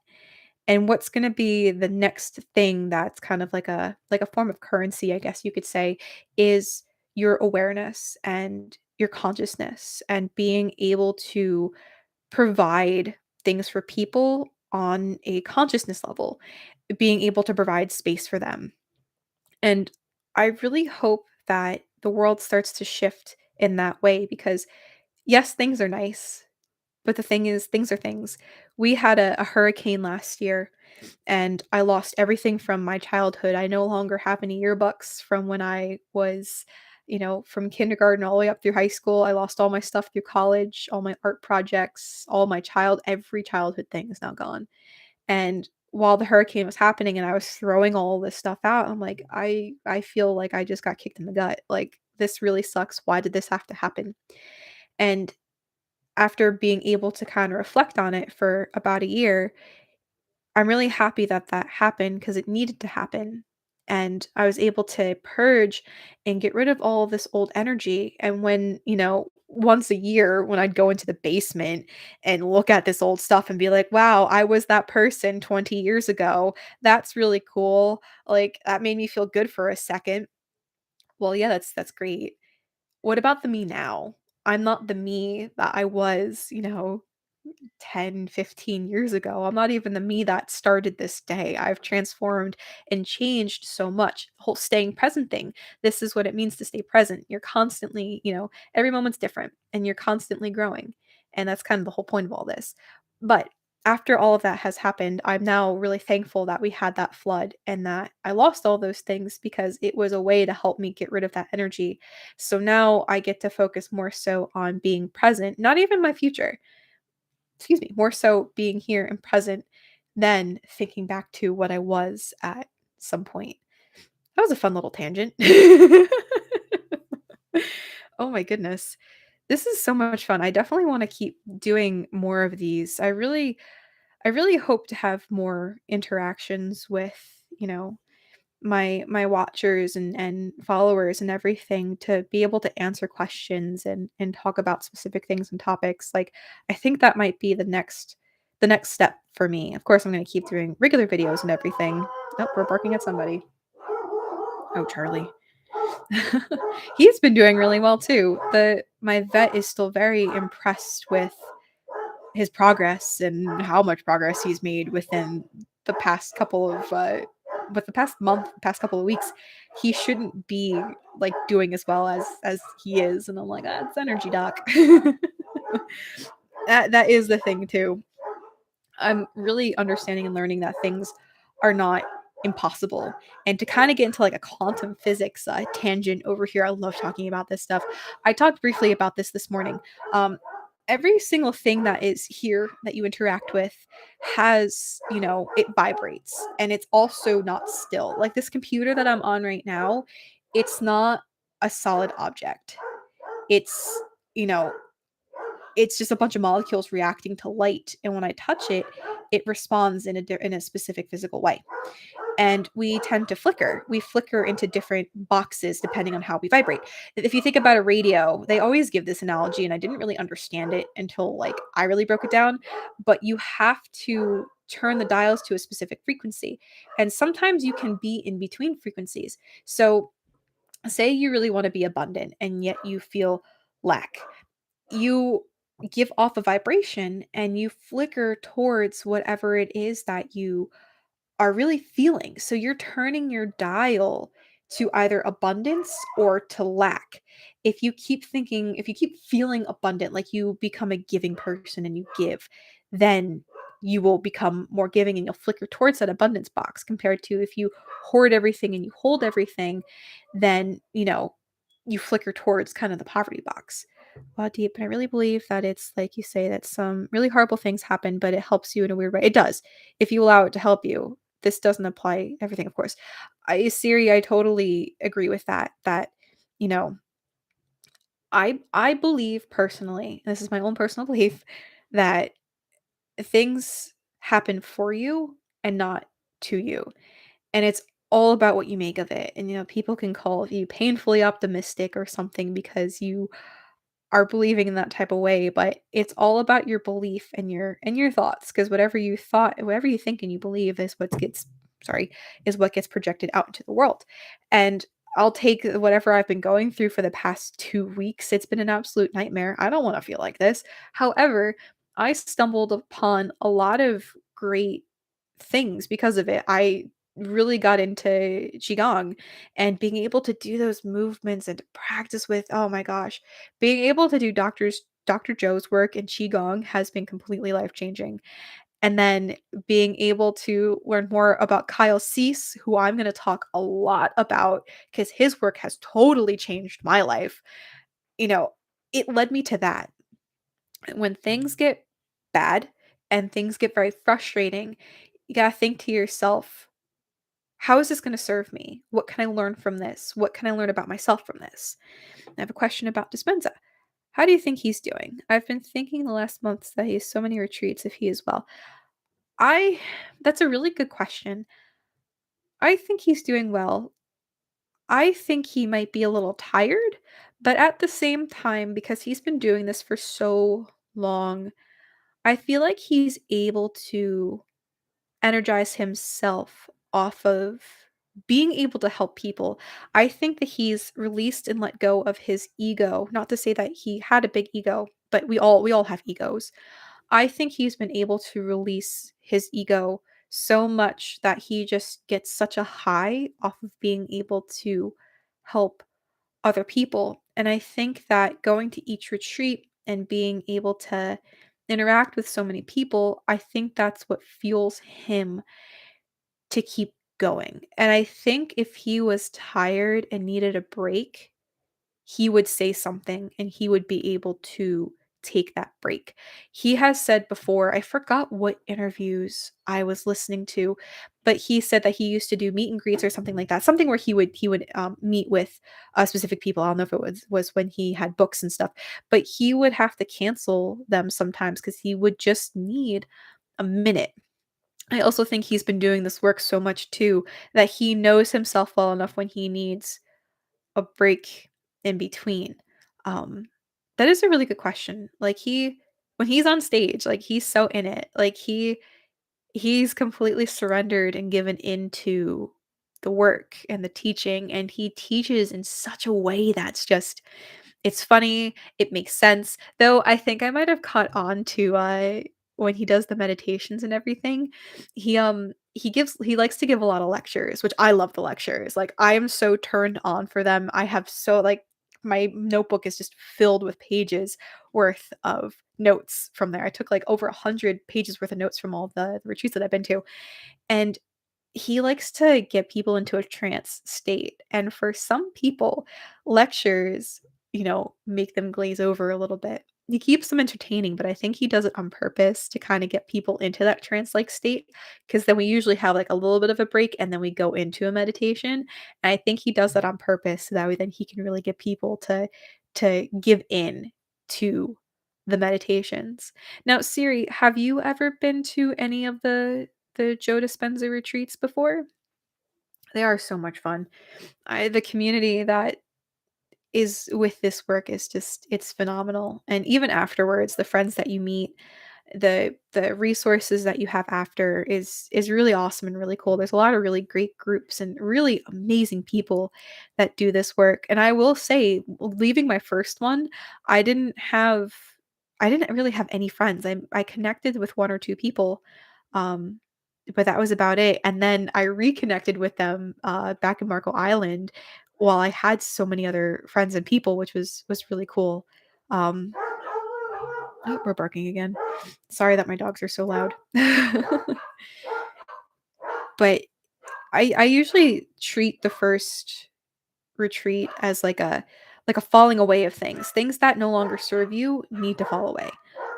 And what's going to be the next thing that's kind of like a form of currency, I guess you could say, is your awareness and your consciousness and being able to provide things for people on a consciousness level, being able to provide space for them. And I really hope that the world starts to shift in that way because, yes, things are nice, but the thing is, things are things. We had a hurricane last year and I lost everything from my childhood. I no longer have any yearbooks from when I was, from kindergarten all the way up through high school. I lost all my stuff through college, all my art projects, every childhood thing is now gone. And while the hurricane was happening and I was throwing all this stuff out, I'm like, I feel like I just got kicked in the gut. Like this really sucks. Why did this have to happen? And after being able to kind of reflect on it for about a year, I'm really happy that that happened because it needed to happen, and I was able to purge and get rid of all of this old energy, and when, once a year when I'd go into the basement and look at this old stuff and be like, "Wow, I was that person 20 years ago. That's really cool." Like, that made me feel good for a second. Well, yeah, that's great. What about the me now? I'm not the me that I was, 10, 15 years ago. I'm not even the me that started this day. I've transformed and changed so much. The whole staying present thing. This is what it means to stay present. You're constantly, every moment's different and you're constantly growing. And that's kind of the whole point of all this. But after all of that has happened, I'm now really thankful that we had that flood and that I lost all those things because it was a way to help me get rid of that energy. So now I get to focus more so on being present, not even my future, more so being here and present than thinking back to what I was at some point. That was a fun little tangent. Oh my goodness. This is so much fun. I definitely want to keep doing more of these. I really hope to have more interactions with, you know, my watchers and followers and everything to be able to answer questions and talk about specific things and topics. Like I think that might be the next step for me. Of course, I'm going to keep doing regular videos and everything. Oh, we're barking at somebody. Oh, Charlie. He's been doing really well too. The My vet is still very impressed with his progress and how much progress he's made within the past couple of with the past month, past couple of weeks. He shouldn't be like doing as well as he is, and I'm like, it's energy, doc. That is the thing too. I'm really understanding and learning that things are not impossible. And to kind of get into like a quantum physics tangent over here, I love talking about this stuff. I talked briefly about this morning. Um, every single thing that is here that you interact with has, it vibrates and it's also not still. Like this computer that I'm on right now, it's not a solid object. It's, you know, it's just a bunch of molecules reacting to light, and when I touch it, it responds in a specific physical way. And we tend to flicker. We flicker into different boxes depending on how we vibrate. If you think about a radio, they always give this analogy, and I didn't really understand it until like I really broke it down. But you have to turn the dials to a specific frequency, and sometimes you can be in between frequencies. So, say you really want to be abundant, and yet you feel lack. You give off a vibration and you flicker towards whatever it is that you are really feeling. So you're turning your dial to either abundance or to lack. If you keep feeling abundant, like you become a giving person and you give, then you will become more giving and you'll flicker towards that abundance box compared to if you hoard everything and you hold everything, then, you flicker towards kind of the poverty box. deep. And I really believe that it's like you say that some really horrible things happen, but it helps you in a weird way. It does. If you allow it to help you. This doesn't apply everything, of course. Siri, I totally agree with that. That, you know, I believe personally, this is my own personal belief, that things happen for you and not to you. And it's all about what you make of it. And people can call you painfully optimistic or something because you are believing in that type of way, but it's all about your belief and your thoughts, because whatever you think and you believe is what gets projected out into the world. And I'll take whatever I've been going through for the past 2 weeks. It's been an absolute nightmare. I don't want to feel like this. However, I stumbled upon a lot of great things because of it. I really got into qigong and being able to do those movements and to practice with, oh my gosh, being able to do Dr. Joe's work in qigong has been completely life-changing. And then being able to learn more about Kyle Cease, who I'm going to talk a lot about because his work has totally changed my life. You know, it led me to that. When things get bad and things get very frustrating, you got to think to yourself, how is this going to serve me? What can I learn from this? What can I learn about myself from this? I have a question about Dispenza. How do you think he's doing? I've been thinking the last months that he has so many retreats if he is well. I That's a really good question. I think he's doing well. I think he might be a little tired, but at the same time, because he's been doing this for so long, I feel like he's able to energize himself off of being able to help people. I think that he's released and let go of his ego. Not to say that he had a big ego, but we all have egos. I think he's been able to release his ego so much that he just gets such a high off of being able to help other people. And I think that going to each retreat and being able to interact with so many people, I think that's what fuels him to keep going. And I think if he was tired and needed a break, he would say something and he would be able to take that break. He has said before, I forgot what interviews I was listening to, but he said that he used to do meet and greets or something like that. Something where he would meet with specific people. I don't know if it was when he had books and stuff, but he would have to cancel them sometimes because he would just need a minute. I also think he's been doing this work so much too that he knows himself well enough when he needs a break in between. Um, that is a really good question. Like when he's on stage, like he's so in it. Like he's completely surrendered and given into the work and the teaching, and he teaches in such a way that's just it's funny, it makes sense, though I think I might have caught on to, when he does the meditations and everything, he likes to give a lot of lectures, which I love the lectures, like, I am so turned on for them, I have so like, my notebook is just filled with pages worth of notes from there. I took, like, over 100 pages worth of notes from all the retreats that I've been to, and he likes to get people into a trance state, and for some people, lectures, make them glaze over a little bit. He keeps them entertaining, but I think he does it on purpose to kinda get people into that trance-like state, because then we usually have, like, a little bit of a break, and then we go into a meditation, and I think he does that on purpose, so that way then he can really get people to give in to the meditations. Now, Siri, have you ever been to any of the Joe Dispenza retreats before? They are so much fun. The community that is with this work is just it's phenomenal. And even afterwards, the friends that you meet, the resources that you have after is really awesome and really cool. There's a lot of really great groups and really amazing people that do this work. And I will say, leaving my first one, I didn't have I didn't really have any friends. I connected with one or two people, um, but that was about it. And then I reconnected with them back in Marco Island while I had so many other friends and people, which was really cool. Um, oh, we're barking again. Sorry that my dogs are so loud. But I usually treat the first retreat as like like a falling away of things. Things that no longer serve you need to fall away.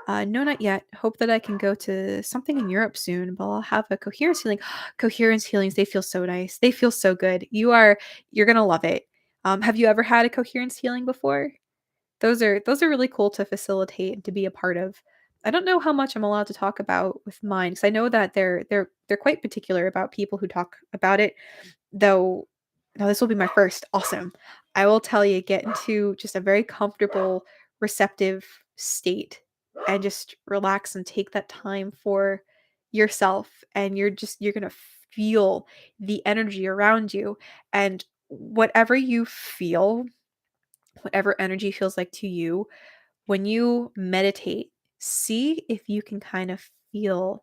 No, not yet. Hope that I can go to something in Europe soon, but I'll have a coherence healing. Coherence healings, they feel so nice. They feel so good. You're gonna love it. Have you ever had a coherence healing before? Those are really cool to facilitate and to be a part of. I don't know how much I'm allowed to talk about with mine because I know that they're quite particular about people who talk about it. Though, now this will be my first. Awesome. I will tell you, get into just a very comfortable, receptive state and just relax and take that time for yourself. And you're going to feel the energy around you. And whatever you feel, whatever energy feels like to you, when you meditate, see if you can kind of feel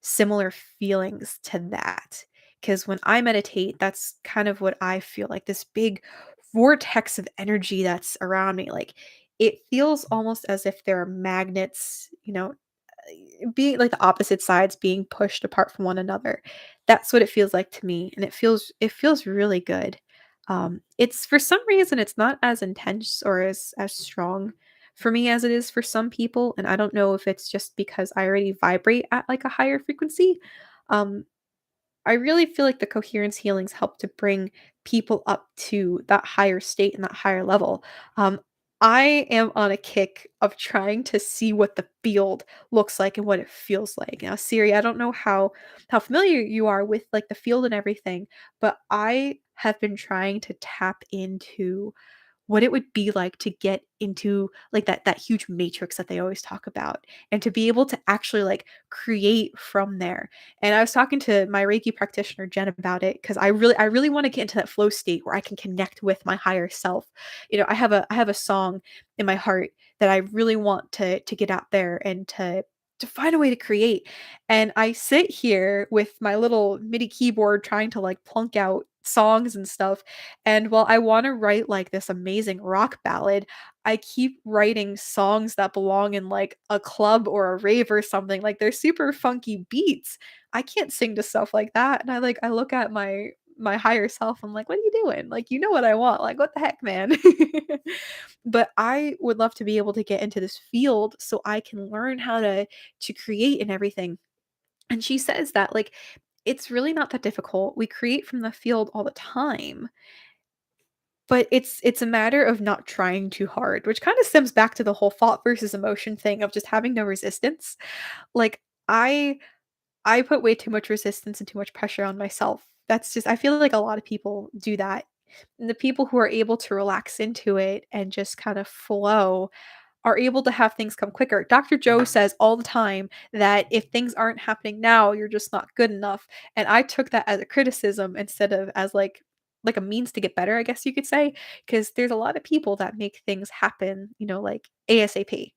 similar feelings to that. Because when I meditate, that's kind of what I feel like, this big vortex of energy that's around me. Like it feels almost as if there are magnets, being like the opposite sides being pushed apart from one another. That's what it feels like to me. And it feels really good. It's for some reason it's not as intense or as strong for me as it is for some people. And I don't know if it's just because I already vibrate at like a higher frequency. Um, I really feel like the coherence healings help to bring people up to that higher state and that higher level. Um, I am on a kick of trying to see what the field looks like and what it feels like. Now, Siri, I don't know how familiar you are with like the field and everything, but I have been trying to tap into what it would be like to get into like that huge matrix that they always talk about and to be able to actually like create from there. And I was talking to my Reiki practitioner Jen about it because I really want to get into that flow state where I can connect with my higher self. I have a song in my heart that I really want to get out there and to find a way to create. And I sit here with my little MIDI keyboard trying to like plunk out songs and stuff, and while I wanna write, like, this amazing rock ballad, I keep writing songs that belong in, like, a club or a rave or something, like, they're super funky beats. I can't sing to stuff like that, and I look at my higher self, I'm like, "What are you doing? Like, you know what I want, like, what the heck, man?" But I would love to be able to get into this field so I can learn how to create and everything. And she says that, like, it's really not that difficult. We create from the field all the time, but it's a matter of not trying too hard, which kinda stems back to the whole thought versus emotion thing of just having no resistance. Like, I put way too much resistance and too much pressure on myself. That's just I feel like a lot of people do that. And the people who are able to relax into it and just kind of flow are able to have things come quicker. Dr. Joe says all the time that if things aren't happening now, you're just not good enough. And I took that as a criticism instead of as like a means to get better, I guess you could say, because there's a lot of people that make things happen, like ASAP.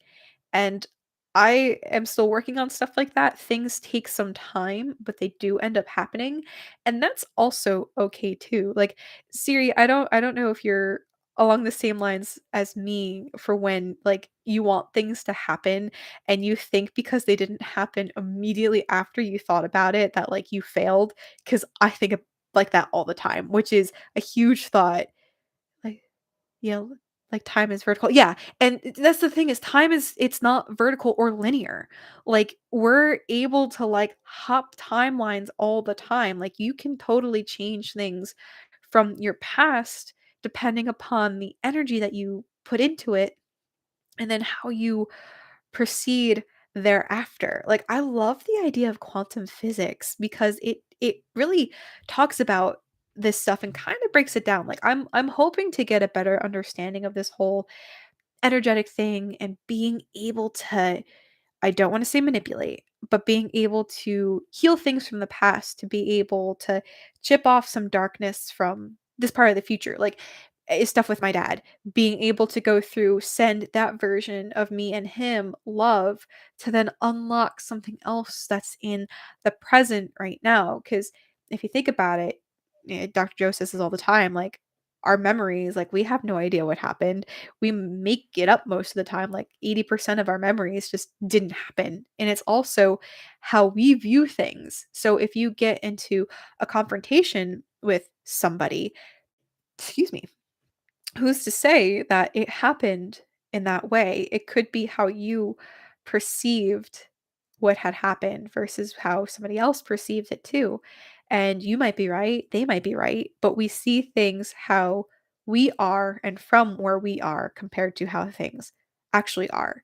And I am still working on stuff like that. Things take some time, but they do end up happening, and that's also okay too. Like Siri, I don't know if you're along the same lines as me for when like you want things to happen and you think because they didn't happen immediately after you thought about it that like you failed, cuz I think like that all the time, which is a huge thought. Like yeah, like time is vertical. Yeah, and that's the thing is time is it's not vertical or linear. Like we're able to like hop timelines all the time. Like you can totally change things from your past depending upon the energy that you put into it and then how you proceed thereafter. Like I love the idea of quantum physics because it really talks about this stuff and kind of breaks it down. Like I'm hoping to get a better understanding of this whole energetic thing and being able to I don't wanna say manipulate, but being able to heal things from the past, to be able to chip off some darkness from this part of the future, like, stuff with my dad, being able to go through, send that version of me and him love to then unlock something else that's in the present right now. Because if you think about it, Dr. Joe says this all the time, like, our memories, like, we have no idea what happened. We make it up most of the time, like 80% of our memories just didn't happen. And it's also how we view things. So if you get into a confrontation with somebody, excuse me, who's to say that it happened in that way? It could be how you perceived what had happened versus how somebody else perceived it too. And you might be right, they might be right, but we see things how we are and from where we are compared to how things actually are.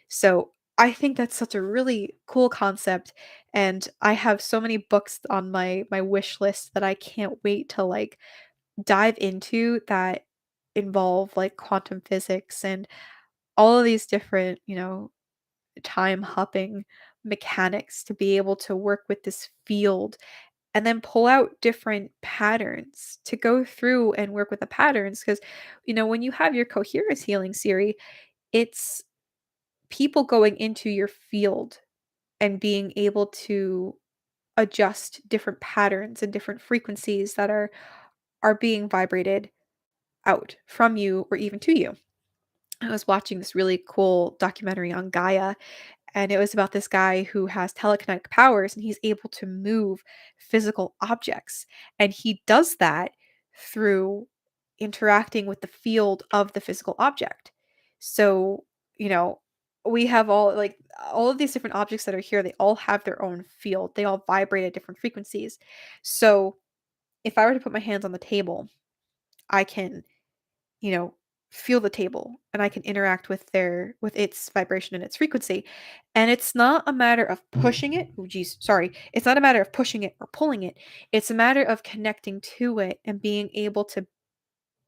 So I think that's such a really cool concept, and I have so many books on my wish list that I can't wait to like dive into that involve like quantum physics and all of these different, time hopping mechanics to be able to work with this field and then pull out different patterns to go through and work with the patterns. Because, when you have your coherence healing theory, it's people going into your field and being able to adjust different patterns and different frequencies that are being vibrated out from you or even to you. I was watching this really cool documentary on Gaia, and it was about this guy who has telekinetic powers and he's able to move physical objects. And he does that through interacting with the field of the physical object. So, you know, we have all of these different objects that are here, they all have their own field. They all vibrate at different frequencies. So, if I were to put my hands on the table, I can you know, feel the table and I can interact with its vibration and its frequency. And it's not a matter of pushing it. Oh geez, sorry. It's not a matter of pushing it or pulling it. It's a matter of connecting to it and being able to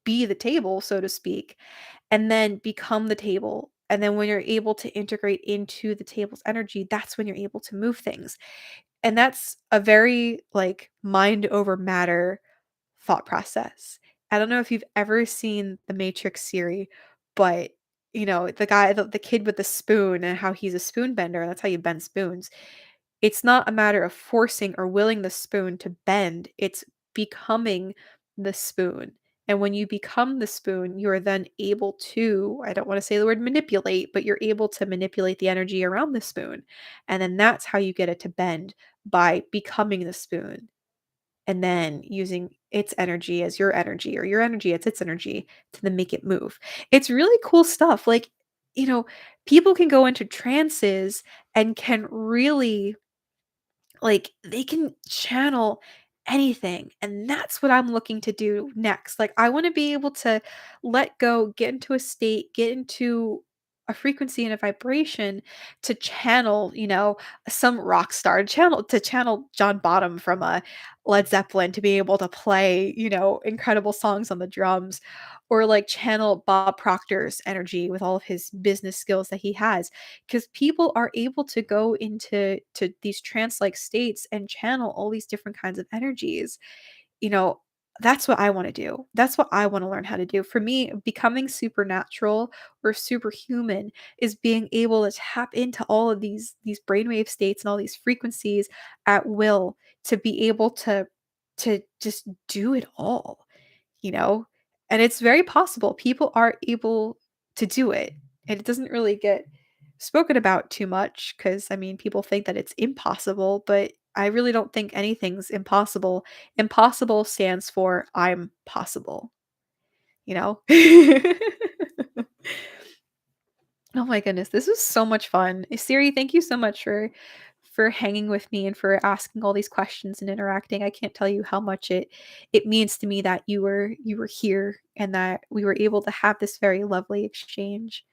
be the table, so to speak, and then become the table. And then when you're able to integrate into the table's energy, that's when you're able to move things. And that's a very like mind over matter thought process. I don't know if you've ever seen the Matrix series, but the guy, the kid with the spoon and how he's a spoon bender, and that's how you bend spoons. It's not a matter of forcing or willing the spoon to bend, it's becoming the spoon. And when you become the spoon, you are then able to, I don't want to say the word manipulate, but you're able to manipulate the energy around the spoon. And then that's how you get it to bend by becoming the spoon and then using its energy as your energy or your energy as its energy to then make it move. It's really cool stuff. Like, you know, people can go into trances and can really like, they can channel anything, and that's what I'm looking to do next. Like, I wanna be able to let go, get into a state, get into a frequency and a vibration to channel, some rock star, to channel John Bottom from, Led Zeppelin to be able to play, incredible songs on the drums, or, like, channel Bob Proctor's energy with all of his business skills that he has. Because people are able to go into these trance-like states and channel all these different kinds of energies. You know, that's what I wanna do. That's what I wanna learn how to do. For me, becoming supernatural or superhuman is being able to tap into all of these brainwave states and all these frequencies at will to be able to just do it all, you know? And it's very possible. People are able to do it, and it doesn't really get spoken about too much because I mean, people think that it's impossible, but I really don't think anything's impossible. Impossible stands for I'm possible, you know? Oh my goodness, this was so much fun. Siri, thank you so much for hanging with me and for asking all these questions and interacting. I can't tell you how much it means to me that you were here and that we were able to have this very lovely exchange.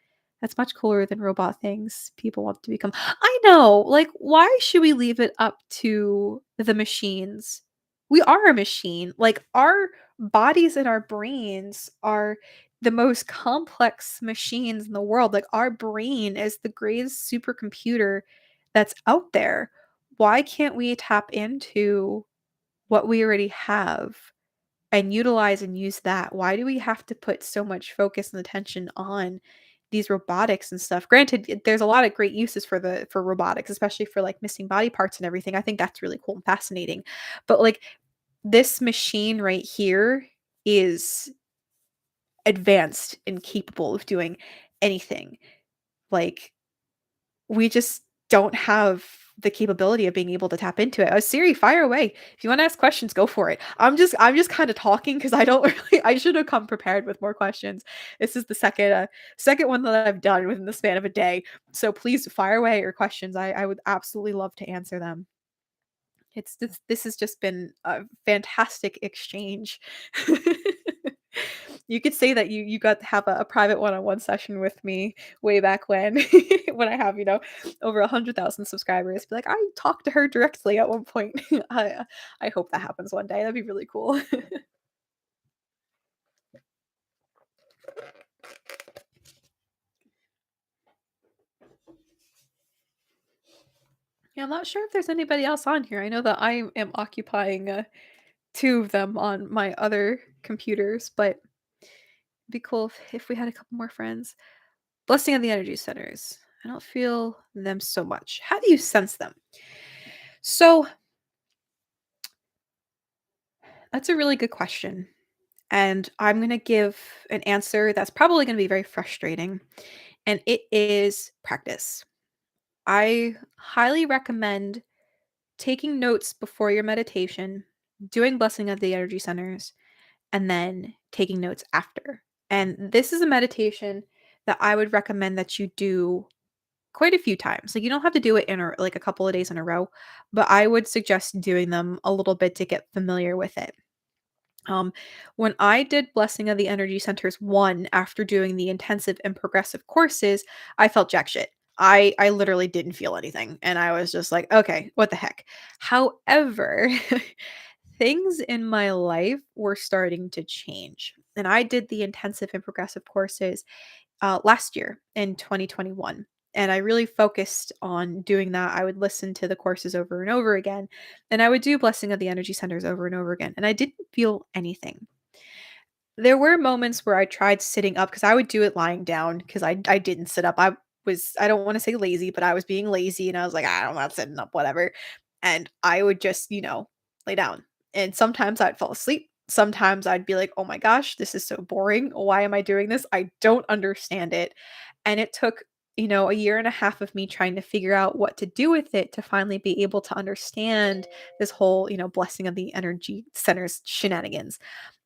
That's much cooler than robot things people want to become. I know, like why should we leave it up to the machines? We are a machine. Like our bodies and our brains are the most complex machines in the world. Like our brain is the greatest supercomputer that's out there. Why can't we tap into what we already have and utilize and use that? Why do we have to put so much focus and attention on these robotics and stuff? Granted, there's a lot of great uses for robotics, especially for like missing body parts and everything. I think that's really cool and fascinating. But like this machine right here is advanced and capable of doing anything. Like, we just don't have the capability of being able to tap into it. Siri, fire away. If you want to ask questions, go for it. I'm just kind of talking because I don't really I should have come prepared with more questions. This is the second one that I've done within the span of a day. So please fire away your questions. I would absolutely love to answer them. This has just been a fantastic exchange. You could say that you got to have a private one-on-one session with me way back when when I have, over 100,000 subscribers. Be like, "I talked to her directly at one point." I hope that happens one day. That'd be really cool. Yeah, I'm not sure if there's anybody else on here. I know that I am occupying, 2 of them on my other computers, but it'd be cool if we had a couple more friends. Blessing of the energy centers. I don't feel them so much. How do you sense them? So that's a really good question. And I'm going to give an answer that's probably going to be very frustrating. And it is practice. I highly recommend taking notes before your meditation, doing blessing of the energy centers, and then taking notes after. And this is a meditation that I would recommend that you do quite a few times. Like, you don't have to do it in like a couple of days in a row, but I would suggest doing them a little bit to get familiar with it. Um, when I did Blessing of the Energy Centers 1 after doing the intensive and progressive courses, I felt jack shit. I literally didn't feel anything, and I was just like, "Okay, what the heck?" However, things in my life were starting to change, and I did the intensive and progressive courses last year in 2021. And I really focused on doing that. I would listen to the courses over and over again, and I would do Blessing of the Energy Centers over and over again. And I didn't feel anything. There were moments where I tried sitting up because I would do it lying down because I didn't sit up. I don't want to say lazy, but I was being lazy and I was like, I'm not sitting up, whatever. And I would just, lay down. And sometimes I'd fall asleep. Sometimes I'd be like, oh my gosh, this is so boring. Why am I doing this? I don't understand it. And it took, a year and a half of me trying to figure out what to do with it to finally be able to understand this whole, blessing of the energy centers shenanigans.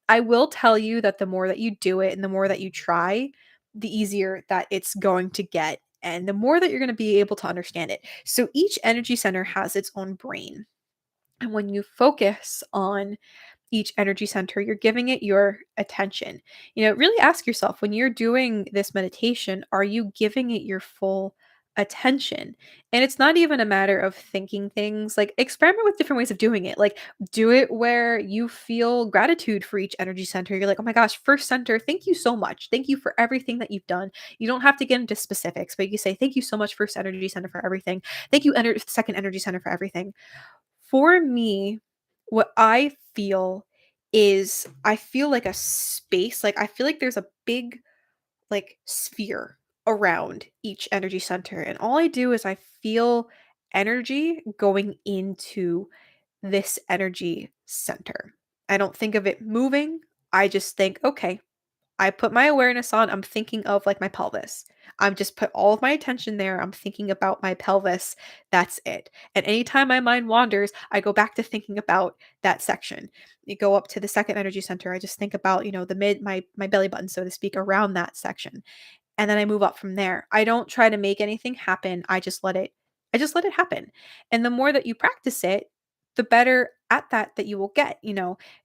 I will tell you that the more that you do it and the more that you try, the easier that it's going to get and the more that you're going to be able to understand it. So each energy center has its own brain. And when you focus on each energy center, you're giving it your attention. Really ask yourself when you're doing this meditation, are you giving it your full attention? And it's not even a matter of thinking things, like experiment with different ways of doing it. Like, do it where you feel gratitude for each energy center. You're like, oh my gosh, first center, thank you so much. Thank you for everything that you've done. You don't have to get into specifics, but you say, thank you so much, first energy center, for everything. Thank you, second energy center, for everything. For me, what I feel is I feel like a space, like I feel like there's a big like sphere around each energy center, and all I do is I feel energy going into this energy center. I don't think of it moving. I just think, okay, I put my awareness on, I'm thinking of like my pelvis. I'm just put all of my attention there. I'm thinking about my pelvis. That's it. And anytime my mind wanders, I go back to thinking about that section. You go up to the second energy center. I just think about, the my belly button, so to speak, around that section. And then I move up from there. I don't try to make anything happen. I just let it happen. And the more that you practice it, the better at that you will get.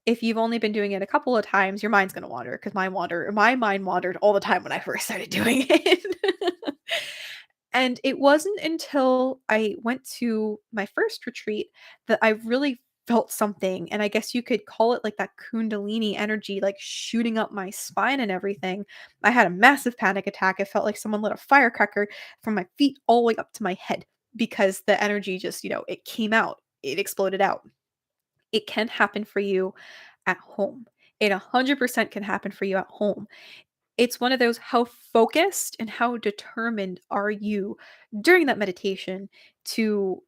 If you've only been doing it a couple of times, your mind's going to wander because my mind wandered all the time when I first started doing it. And it wasn't until I went to my first retreat that I really felt something. And I guess you could call it like that Kundalini energy, like shooting up my spine and everything. I had a massive panic attack. It felt like someone lit a firecracker from my feet all the way up to my head because the energy just, it came out, it exploded out. It can happen for you at home. It 100% can happen for you at home. It's one of those, how focused and how determined are you during that meditation to,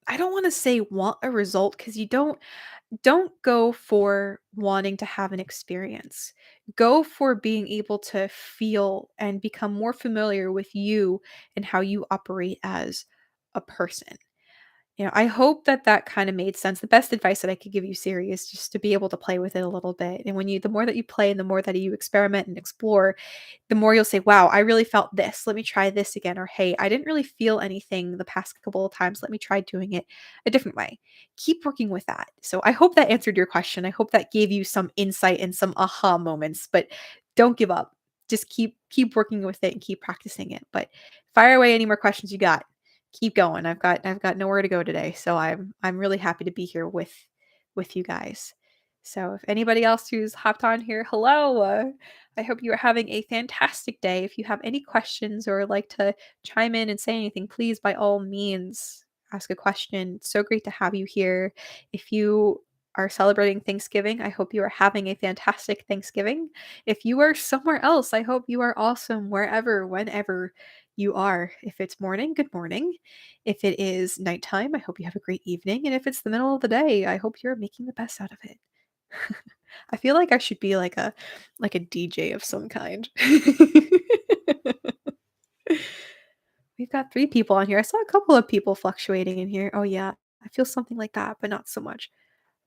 I don't want to say want a result because you don't go for wanting to have an experience. Go for being able to feel and become more familiar with you and how you operate as a person. I hope that that kinda made sense. The best advice that I could give you, Siri, is just to be able to play with it a little bit, and the more that you play and the more that you experiment and explore, the more you'll say, "Wow, I really felt this. Let me try this again," or, "Hey, I didn't really feel anything the past couple of times. Let me try doing it a different way." Keep working with that. So I hope that answered your question. I hope that gave you some insight and some aha moments, but don't give up. Just keep working with it and keep practicing it. But fire away any more questions you got. Keep going. I've got nowhere to go today, so I'm really happy to be here with you guys. So if anybody else who's hopped on here, hello. I hope you are having a fantastic day. If you have any questions or like to chime in and say anything, please by all means ask a question. It's so great to have you here. If you are celebrating Thanksgiving, I hope you are having a fantastic Thanksgiving. If you are somewhere else, I hope you are awesome wherever, whenever you are. If it's morning, good morning. If it is nighttime, I hope you have a great evening. And if it's the middle of the day, I hope you're making the best out of it. I feel like I should be like a DJ of some kind. We've got 3 people on here. I saw a couple of people fluctuating in here. Oh, yeah. I feel something like that, but not so much.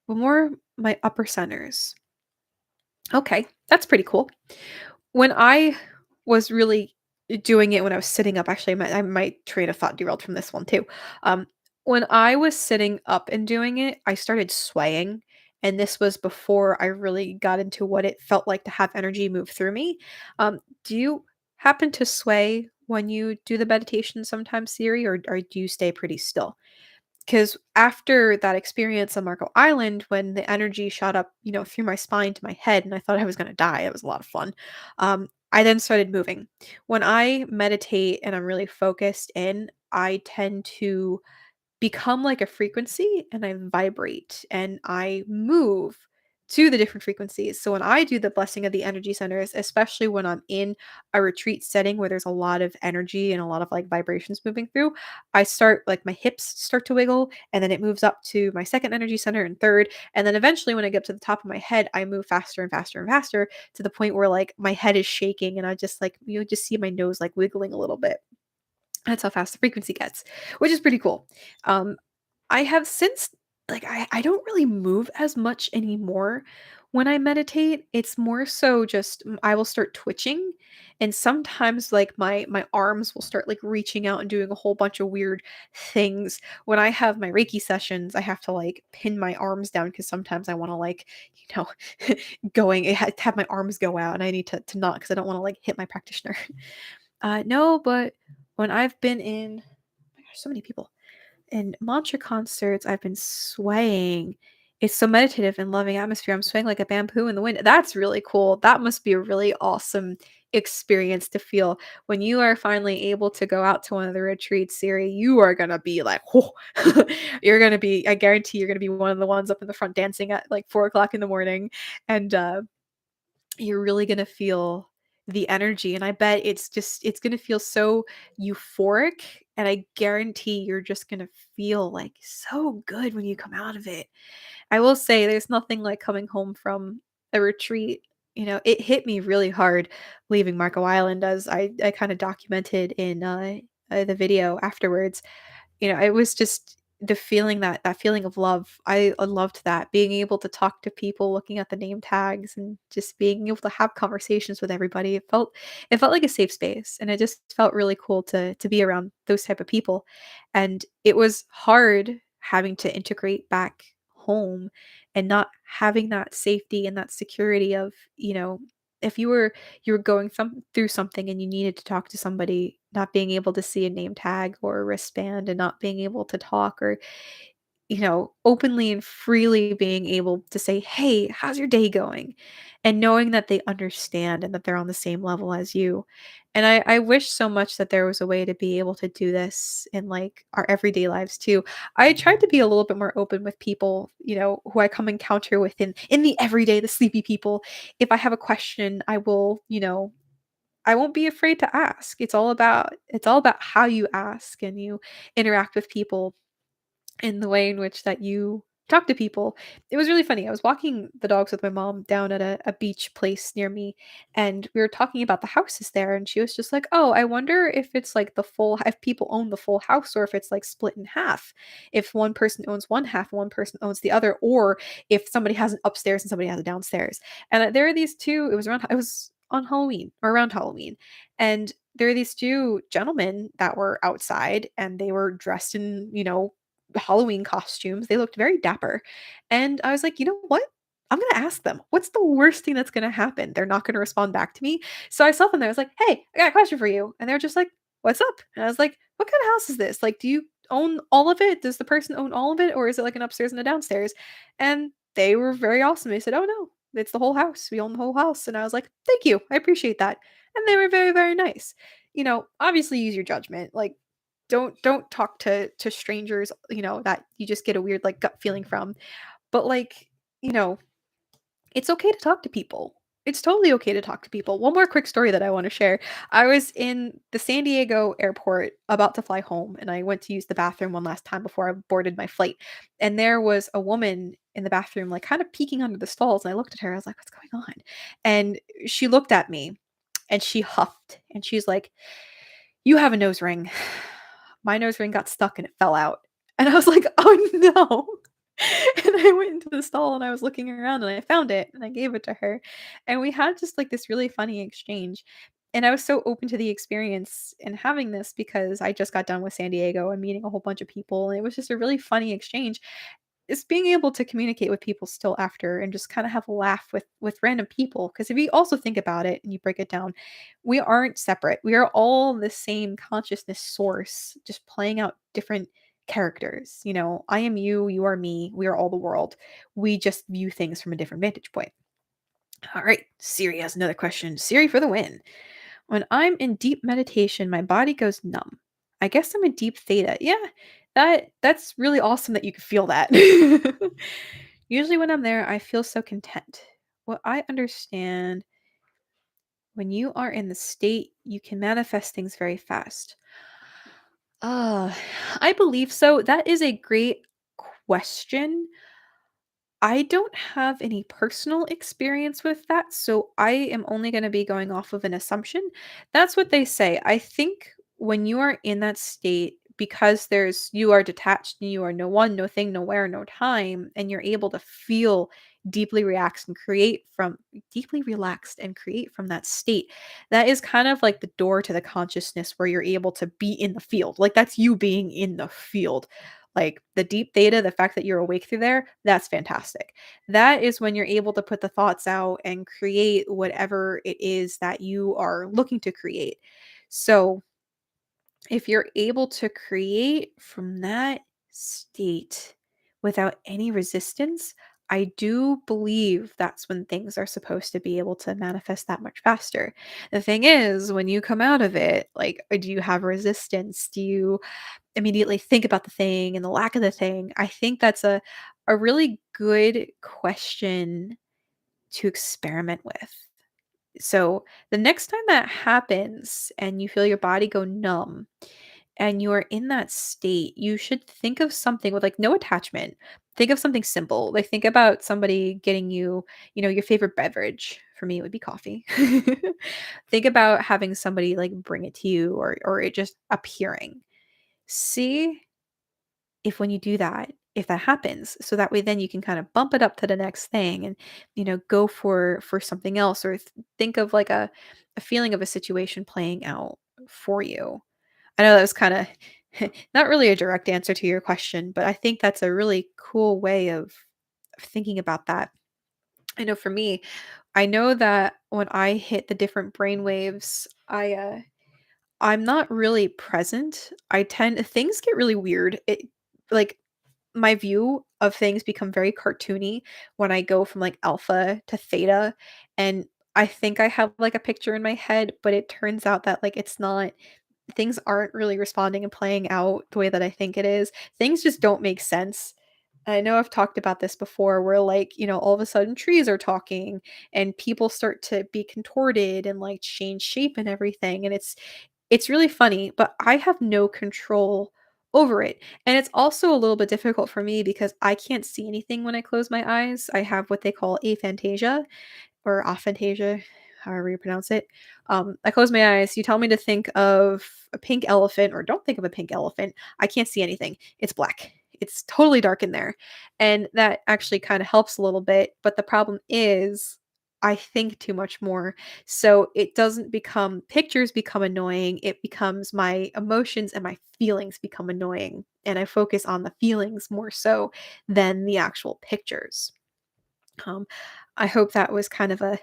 But more my upper centers. Okay, that's pretty cool. When I was really doing it when I was sitting up, actually, I might train of thought derailed from this one too. Um, when I was sitting up and doing it, I started swaying, and this was before I really got into what it felt like to have energy move through me. Do you happen to sway when you do the meditation sometimes, Siri, or do you stay pretty still? Because after that experience on Marco Island, when the energy shot up, through my spine to my head, and I thought I was gonna die, it was a lot of fun. I then started moving. When I meditate and I'm really focused in, I tend to become like a frequency and I vibrate and I move to the different frequencies. So when I do the blessing of the energy centers, especially when I'm in a retreat setting where there's a lot of energy and a lot of like vibrations moving through, I start like my hips start to wiggle and then it moves up to my second energy center and third. And then eventually when I get to the top of my head, I move faster and faster and faster to the point where like my head is shaking and I just like, just see my nose like wiggling a little bit. That's how fast the frequency gets, which is pretty cool. Um, I have since like I don't really move as much anymore when I meditate. It's more so just I will start twitching and sometimes like my arms will start like reaching out and doing a whole bunch of weird things. When I have my Reiki sessions, I have to like pin my arms down because sometimes I want to like, you know, have my arms go out and I need to not because I don't want to like hit my practitioner. No, but when I've been in oh my gosh, so many people. In mantra concerts, I've been swaying. It's so meditative and loving atmosphere. I'm swaying like a bamboo in the wind. That's really cool. That must be a really awesome experience to feel when you are finally able to go out to one of the retreats, Siri. You are gonna be like, whoa. You're gonna be, I guarantee you're gonna be one of the ones up in the front dancing at like 4 o'clock in the morning. And you're really gonna feel the energy, and I bet it's gonna feel so euphoric, and I guarantee you're just gonna feel, like, so good when you come out of it. I will say there's nothing like coming home from a retreat. It hit me really hard leaving Marco Island as I kinda documented in, the video afterwards. It was just the feeling that feeling of love. I loved that, being able to talk to people, looking at the name tags, and just being able to have conversations with everybody. It felt like a safe space, and it just felt really cool to be around those type of people. And it was hard having to integrate back home and not having that safety and that security of, if you were going through something and you needed to talk to somebody, not being able to see a name tag or a wristband and not being able to talk or, openly and freely being able to say, "Hey, how's your day going?" And knowing that they understand and that they're on the same level as you. And I wish so much that there was a way to be able to do this in like our everyday lives too. I tried to be a little bit more open with people, who I come encounter with in the everyday, the sleepy people. If I have a question, I won't be afraid to ask. It's all about how you ask and you interact with people in the way in which that you talk to people. It was really funny. I was walking the dogs with my mom down at a beach place near me, and we were talking about the houses there. And she was just like, "Oh, I wonder if it's like the full, if people own the full house, or if it's like split in half. If one person owns one half, one person owns the other, or if somebody has an upstairs and somebody has a downstairs." And there are these two. It was on Halloween or around Halloween, and there are these two gentlemen that were outside, and they were dressed in Halloween costumes. They looked very dapper. And I was like, "You know what? I'm gonna ask them. What's the worst thing that's gonna happen? They're not gonna respond back to me." So I saw them there. I was like, "Hey, I got a question for you." And they're just like, "What's up?" And I was like, "What kind of house is this? Like, do you own all of it? Does the person own all of it? Or is it like an upstairs and a downstairs?" And they were very awesome. They said, "Oh no, it's the whole house. We own the whole house." And I was like, "Thank you. I appreciate that." And they were very, very nice. Obviously use your judgment. Like, don't talk to strangers, that you just get a weird, like, gut feeling from. But, like, you know, it's okay to talk to people. It's totally okay to talk to people. One more quick story that I wanna share. I was in the San Diego airport about to fly home, and I went to use the bathroom one last time before I boarded my flight, and there was a woman in the bathroom, like, kinda peeking under the stalls, and I looked at her, I was like, "What's going on?" And she looked at me, and she huffed, and she's like, "You have a nose ring." My nose ring got stuck and it fell out. And I was like, "Oh, no." And I went into the stall and I was looking around and I found it and I gave it to her. And we had just like this really funny exchange. And I was so open to the experience and having this because I just got done with San Diego and meeting a whole bunch of people. And it was just a really funny exchange. It's being able to communicate with people still after and just kind of have a laugh with random people, because if you also think about it and you break it down, we aren't separate. We are all the same consciousness source, just playing out different characters. I am you, you are me, we are all the world. We just view things from a different vantage point. All right, Siri has another question. Siri for the win. When I'm in deep meditation, my body goes numb. I guess I'm in deep theta. Yeah, that's really awesome that you can feel that. Usually when I'm there, I feel so content. What I understand, when you are in the state, you can manifest things very fast. Uh, I believe so. That is a great question. I don't have any personal experience with that, so I am only going to be going off of an assumption. That's what they say. I think when you are in that state, because you are detached and you are no one, no thing, nowhere, no time, and you're able to feel deeply relaxed and create from that state. That is kind of like the door to the consciousness where you're able to be in the field. Like, that's you being in the field. Like, the deep theta, the fact that you're awake through there, that's fantastic. That is when you're able to put the thoughts out and create whatever it is that you are looking to create. So, if you're able to create from that state without any resistance, I do believe that's when things are supposed to be able to manifest that much faster. The thing is, when you come out of it, like, do you have resistance? Do you immediately think about the thing and the lack of the thing? I think that's a really good question to experiment with. So, the next time that happens and you feel your body go numb and you are in that state, you should think of something with, like, no attachment. Think of something simple. Like, think about somebody getting you, your favorite beverage. For me, it would be coffee. Think about having somebody like bring it to you, or it just appearing. See if when you do that, if that happens, so that way then you can kind of bump it up to the next thing and go for something else, or think of like a feeling of a situation playing out for you. I know that was kind of not really a direct answer to your question, but I think that's a really cool way of thinking about that. I know for me, I know that when I hit the different brain waves, I'm not really present. I tend things get really weird. Like, my view of things become very cartoony when I go from, like, alpha to theta, and I think I have, like, a picture in my head, but it turns out that, like, it's not. Things aren't really responding and playing out the way that I think it is. Things just don't make sense. I know I've talked about this before where, like, all of a sudden trees are talking and people start to be contorted and, like, change shape and everything, and it's really funny, but I have no control over it. And it's also a little bit difficult for me because I can't see anything when I close my eyes. I have what they call aphantasia or aphantasia, however you pronounce it. I close my eyes. You tell me to think of a pink elephant or don't think of a pink elephant. I can't see anything. It's black. It's totally dark in there. And that actually kind of helps a little bit. But the problem is, I think too much more. So it doesn't become, pictures become annoying. It becomes my emotions and my feelings become annoying. And I focus on the feelings more so than the actual pictures. Um, I hope that was kind of a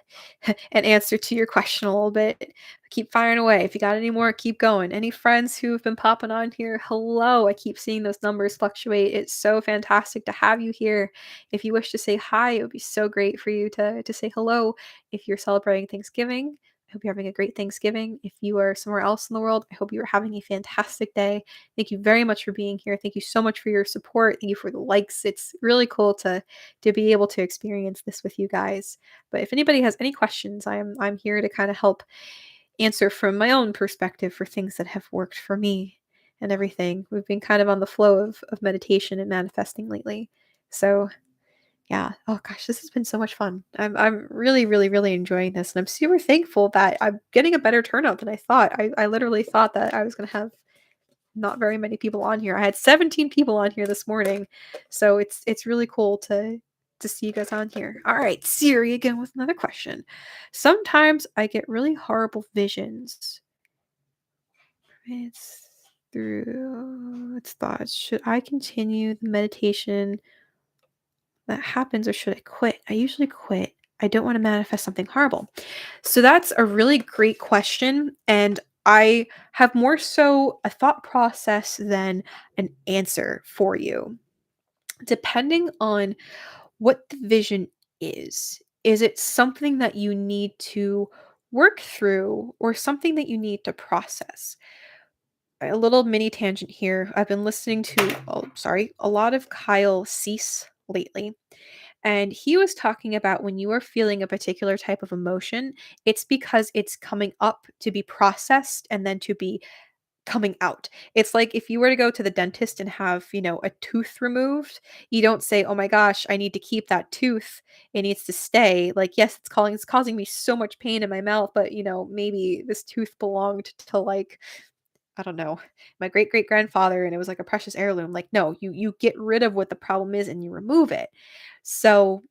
an answer to your question a little bit. Keep firing away. If you got any more, keep going. Any friends who've been popping on here, hello. I keep seeing those numbers fluctuate. It's so fantastic to have you here. If you wish to say hi, it would be so great for you to say hello. If you're celebrating Thanksgiving, I hope you're having a great Thanksgiving. If you are somewhere else in the world, I hope you are having a fantastic day. Thank you very much for being here. Thank you so much for your support. Thank you for the likes. It's really cool to be able to experience this with you guys. But if anybody has any questions, I'm here to kind of help answer from my own perspective for things that have worked for me and everything. We've been kind of on the flow of meditation and manifesting lately. So yeah. Oh gosh, this has been so much fun. I'm really, really, really enjoying this. And I'm super thankful that I'm getting a better turnout than I thought. I literally thought that I was gonna have not very many people on here. I had 17 people on here this morning. So it's really cool to see you guys on here. All right, Siri again with another question. Sometimes I get really horrible visions. It's through its thoughts. Should I continue the meditation that happens or should I quit? I usually quit. I don't want to manifest something horrible. So that's a really great question. And I have more so a thought process than an answer for you. Depending on what the vision is it something that you need to work through or something that you need to process? A little mini tangent here. I've been listening to, oh, sorry, a lot of Kyle Cease lately. And he was talking about when you are feeling a particular type of emotion, it's because it's coming up to be processed and then to be coming out. It's like if you were to go to the dentist and have, a tooth removed, you don't say, "Oh my gosh, I need to keep that tooth. It needs to stay." Like, yes, it's causing me so much pain in my mouth, but maybe this tooth belonged to like I don't know, my great great grandfather and it was like a precious heirloom. Like, no, you get rid of what the problem is and you remove it. So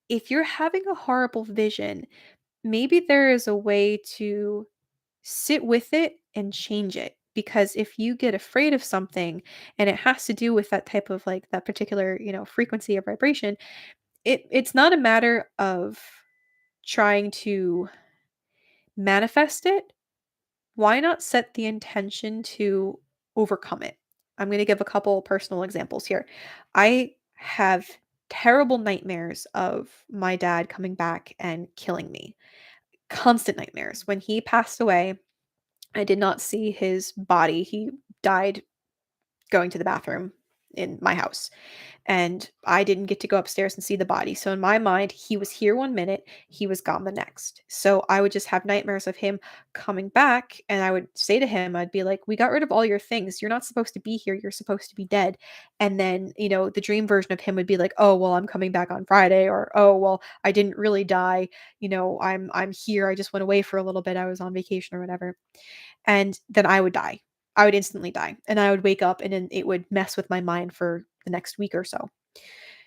if you're having a horrible vision, maybe there is a way to sit with it and change it. Because if you get afraid of something and it has to do with that type of like that particular, frequency or vibration, it's not a matter of trying to manifest it. Why not set the intention to overcome it? I'm going to give a couple personal examples here. I have terrible nightmares of my dad coming back and killing me. Constant nightmares. When he passed away, I did not see his body. He died going to the bathroom in my house. And I didn't get to go upstairs and see the body. So in my mind, he was here one minute, he was gone the next. So I would just have nightmares of him coming back and I would say to him, I'd be like, "We got rid of all your things. You're not supposed to be here. You're supposed to be dead." And then, the dream version of him would be like, "Oh, well, I'm coming back on Friday," or, "Oh, well, I didn't really die. I'm here. I just went away for a little bit. I was on vacation or whatever." And then I would die. I would instantly die. And I would wake up and then it would mess with my mind for the next week or so.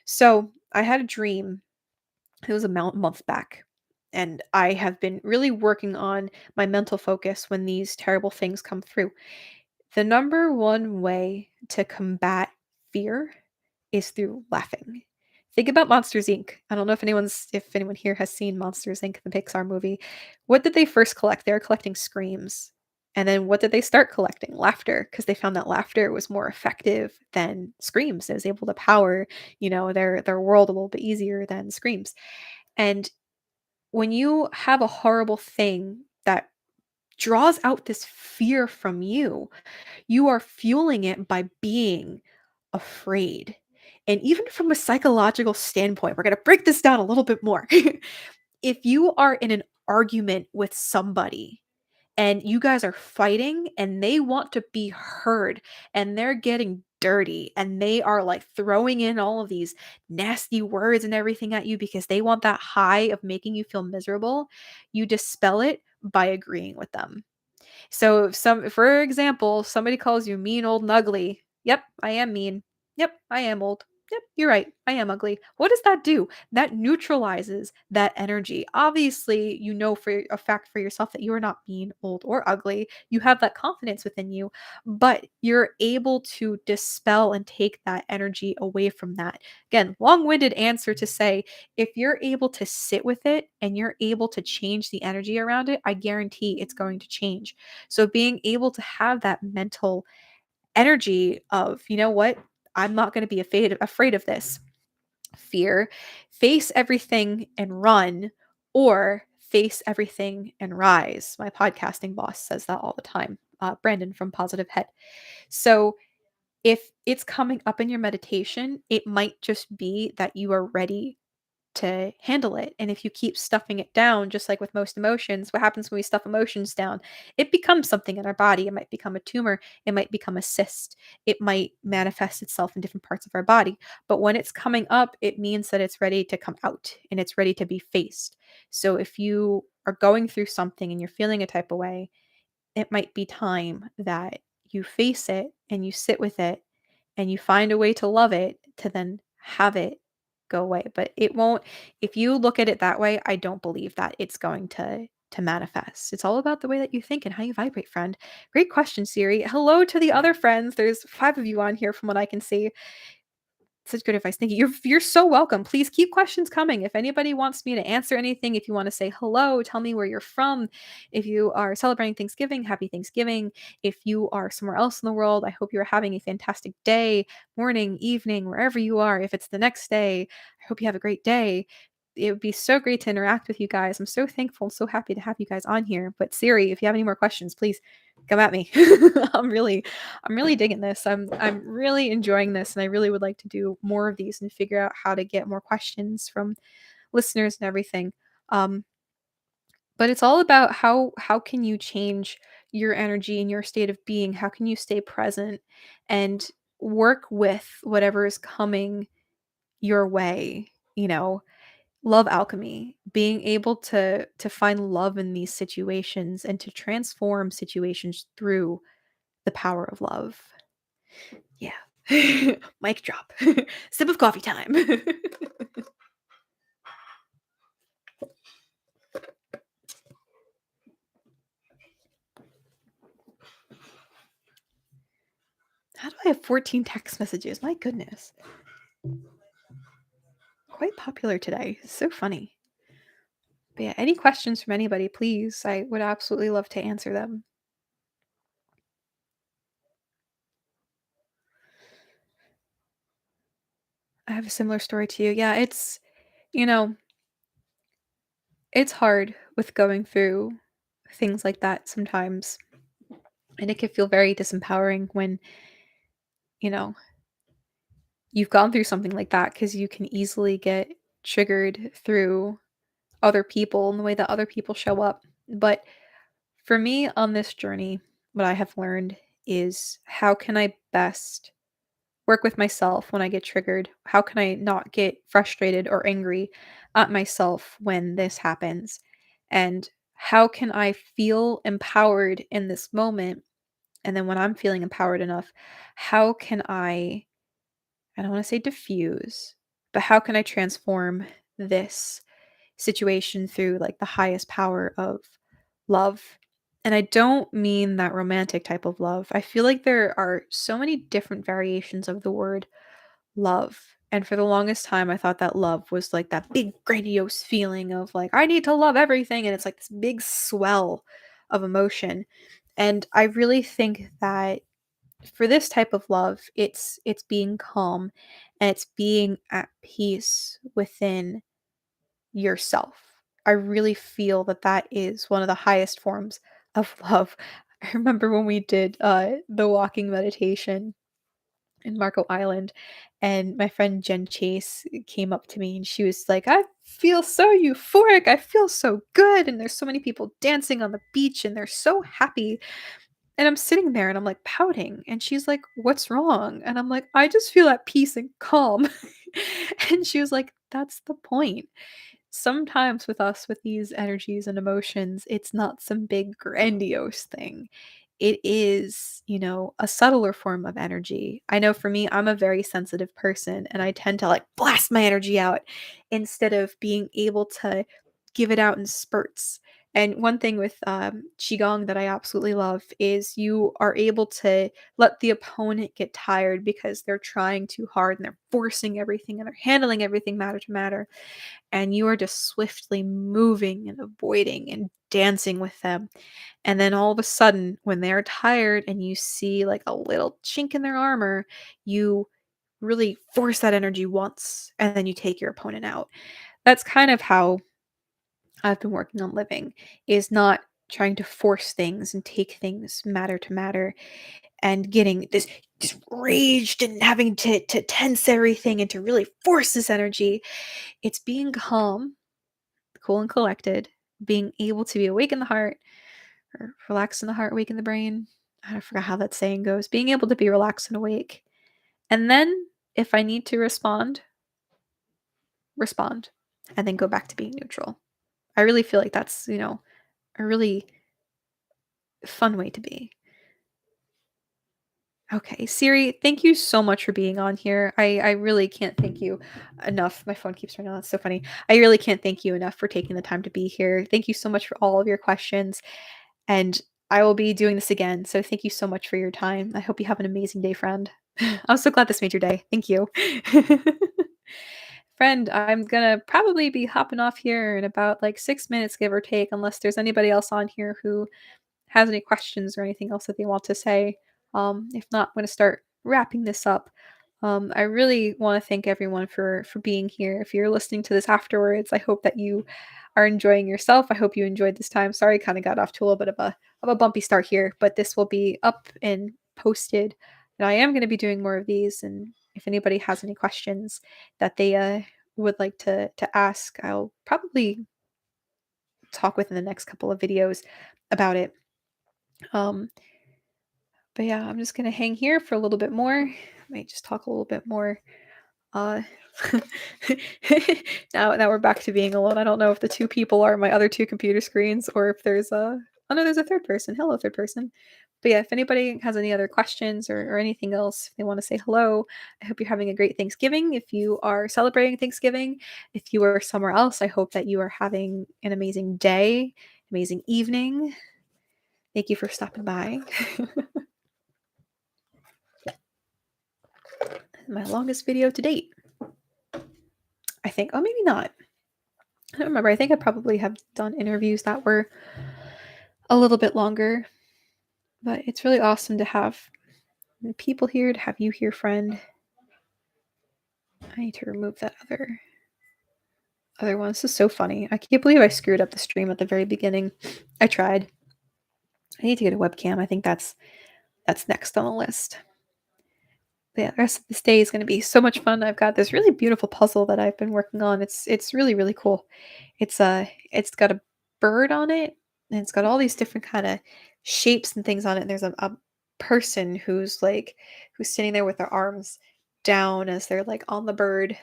So I had a dream. It was a month back. And I have been really working on my mental focus when these terrible things come through. The number one way to combat fear is through laughing. Think about Monsters Inc. I don't know if anyone here has seen Monsters Inc., the Pixar movie. What did they first collect? They were collecting screams. And then what did they start collecting? Laughter, because they found that laughter was more effective than screams. It was able to power, their world a little bit easier than screams. And when you have a horrible thing that draws out this fear from you, you are fueling it by being afraid. And even from a psychological standpoint, we're going to break this down a little bit more. If you are in an argument with somebody and you guys are fighting and they want to be heard and they're getting dirty and they are like throwing in all of these nasty words and everything at you because they want that high of making you feel miserable, you dispel it by agreeing with them. So if for example, somebody calls you mean, old, and ugly. Yep, I am mean. Yep, I am old. Yep, you're right. I am ugly. What does that do? That neutralizes that energy. Obviously, you know for a fact for yourself that you are not mean, old, or ugly. You have that confidence within you, but you're able to dispel and take that energy away from that. Again, long-winded answer to say if you're able to sit with it and you're able to change the energy around it, I guarantee it's going to change. So being able to have that mental energy of, you know what? I'm not going to be afraid of this fear. Face everything and run, or face everything and rise. My podcasting boss says that all the time. Brandon from Positive Head. So if it's coming up in your meditation, it might just be that you are ready to handle it. And if you keep stuffing it down, just like with most emotions, what happens when we stuff emotions down? It becomes something in our body. It might become a tumor. It might become a cyst. It might manifest itself in different parts of our body. But when it's coming up, it means that it's ready to come out and it's ready to be faced. So if you are going through something and you're feeling a type of way, it might be time that you face it and you sit with it and you find a way to love it to then have it go away. But it won't, if you look at it that way, I don't believe that it's going to manifest. It's all about the way that you think and how you vibrate, friend. Great question, Siri. Hello to the other friends. There's 5 of you on here from what I can see. Such good advice. Thank you. You're so welcome. Please keep questions coming. If anybody wants me to answer anything, if you want to say hello, tell me where you're from. If you are celebrating Thanksgiving, happy Thanksgiving. If you are somewhere else in the world, I hope you're having a fantastic day, morning, evening, wherever you are. If it's the next day, I hope you have a great day. It would be so great to interact with you guys. I'm so thankful and so happy to have you guys on here. But Siri, if you have any more questions, please come at me. I'm really digging this. I'm really enjoying this, and I really would like to do more of these and figure out how to get more questions from listeners and everything. Um, but it's all about how can you change your energy and your state of being? How can you stay present and work with whatever is coming your way? Love alchemy, being able to find love in these situations and to transform situations through the power of love. Yeah. Mic drop. Sip of coffee time. How do I have 14 text messages? My goodness. Quite popular today. So funny. But yeah, any questions from anybody, please. I would absolutely love to answer them. I have a similar story to you. Yeah, you know, it's hard with going through things like that sometimes. And it can feel very disempowering when, you know, you've gone through something like that because you can easily get triggered through other people and the way that other people show up. But for me on this journey, what I have learned is how can I best work with myself when I get triggered? How can I not get frustrated or angry at myself when this happens? And how can I feel empowered in this moment? And then when I'm feeling empowered enough, how can I don't want to say diffuse, but how can I transform this situation through like the highest power of love? And I don't mean that romantic type of love. I feel like there are so many different variations of the word love. And for the longest time, I thought that love was like that big, grandiose feeling of like, I need to love everything. And it's like this big swell of emotion. And I really think that for this type of love, it's being calm and it's being at peace within yourself. I really feel that that is one of the highest forms of love. I remember when we did the walking meditation in Marco Island, and my friend Jen Chase came up to me and she was like, "I feel so euphoric. I feel so good, and there's so many people dancing on the beach and they're so happy." And I'm sitting there and I'm like pouting, and she's like, "What's wrong?" And I'm like, "I just feel at peace and calm." And she was like, "That's the point." Sometimes with us, with these energies and emotions, it's not some big grandiose thing. It is, a subtler form of energy. I know for me, I'm a very sensitive person and I tend to like blast my energy out instead of being able to give it out in spurts. And one thing with Qigong that I absolutely love is you are able to let the opponent get tired because they're trying too hard and they're forcing everything and they're handling everything matter to matter, and you are just swiftly moving and avoiding and dancing with them. And then all of a sudden, when they're tired and you see like a little chink in their armor, you really force that energy once and then you take your opponent out. That's kind of how I've been working on living, is not trying to force things and take things matter to matter and getting this raged and having to tense everything and to really force this energy. It's being calm, cool and collected, being able to be awake in the heart, or relaxed in the heart, awake in the brain. I forgot how that saying goes. Being able to be relaxed and awake. And then if I need to respond, respond. And then go back to being neutral. I really feel like that's, a really fun way to be. Okay, Siri, thank you so much for being on here. I really can't thank you enough. My phone keeps ringing. That's so funny. I really can't thank you enough for taking the time to be here. Thank you so much for all of your questions. And I will be doing this again. So thank you so much for your time. I hope you have an amazing day, friend. I'm so glad this made your day. Thank you. Friend, I'm gonna probably be hopping off here in about like 6 minutes, give or take, unless there's anybody else on here who has any questions or anything else that they want to say. If not, I'm going to start wrapping this up. I really want to thank everyone for being here. If you're listening to this afterwards, I hope that you are enjoying yourself. I hope you enjoyed this time. Sorry, kind of got off to a little bit of a bumpy start here, but this will be up and posted. And I am going to be doing more of these. And if anybody has any questions that they would like to ask, I'll probably talk within the next couple of videos about it. Um, but yeah, I'm just gonna hang here for a little bit more. Might just talk a little bit more. Uh, now we're back to being alone. I don't know if the two people are my other two computer screens or if there's a oh no, there's a third person. Hello, third person. But yeah, if anybody has any other questions or anything else, if they want to say hello, I hope you're having a great Thanksgiving. If you are celebrating Thanksgiving, if you are somewhere else, I hope that you are having an amazing day, amazing evening. Thank you for stopping by. My longest video to date, I think. Oh, maybe not. I don't remember. I think I probably have done interviews that were a little bit longer, but it's really awesome to have people here, to have you here, friend. I need to remove that other one. This is so funny. I can't believe I screwed up the stream at the very beginning. I tried. I need to get a webcam. I think that's next on the list. But yeah, the rest of this day is going to be so much fun. I've got this really beautiful puzzle that I've been working on. It's really really cool. It's got a bird on it, and it's got all these different kind of shapes and things on it. And there's a person who's sitting there with their arms down as they're like on the bird,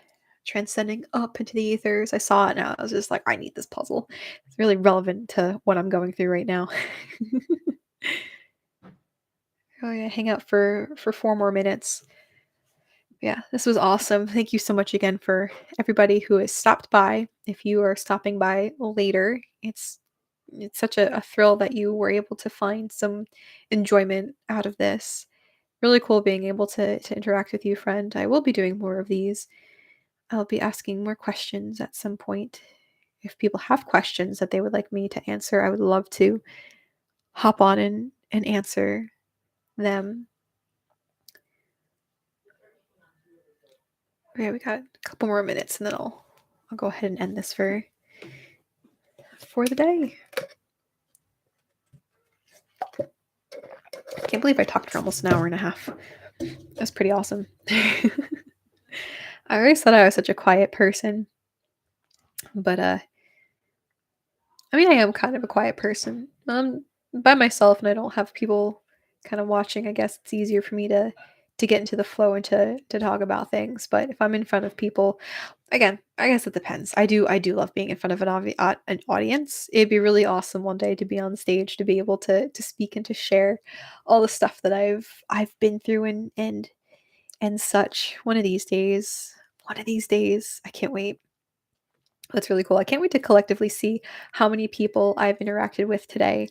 transcending up into the ethers. I saw it and I was just like, I need this puzzle. It's really relevant to what I'm going through right now. Oh yeah, hang out for 4 more minutes. Yeah, this was awesome. Thank you so much again for everybody who has stopped by. If you are stopping by later, it's such a thrill that you were able to find some enjoyment out of this. Really cool being able to interact with you, friend. I will be doing more of these. I'll be asking more questions at some point. If people have questions that they would like me to answer, I would love to hop on and answer them. Okay, we got a couple more minutes and then I'll go ahead and end this for the day. I can't believe I talked for almost an hour and a half. That's pretty awesome. I always thought I was such a quiet person, but, I mean, I am kind of a quiet person. By myself and I don't have people kind of watching, I guess it's easier for me to get into the flow and to talk about things. But if I'm in front of people, again, I guess it depends. I do love being in front of an audience. It'd be really awesome one day to be on stage, to be able to speak and to share all the stuff that I've been through and such. One of these days, I can't wait. That's really cool. I can't wait to collectively see how many people I've interacted with today.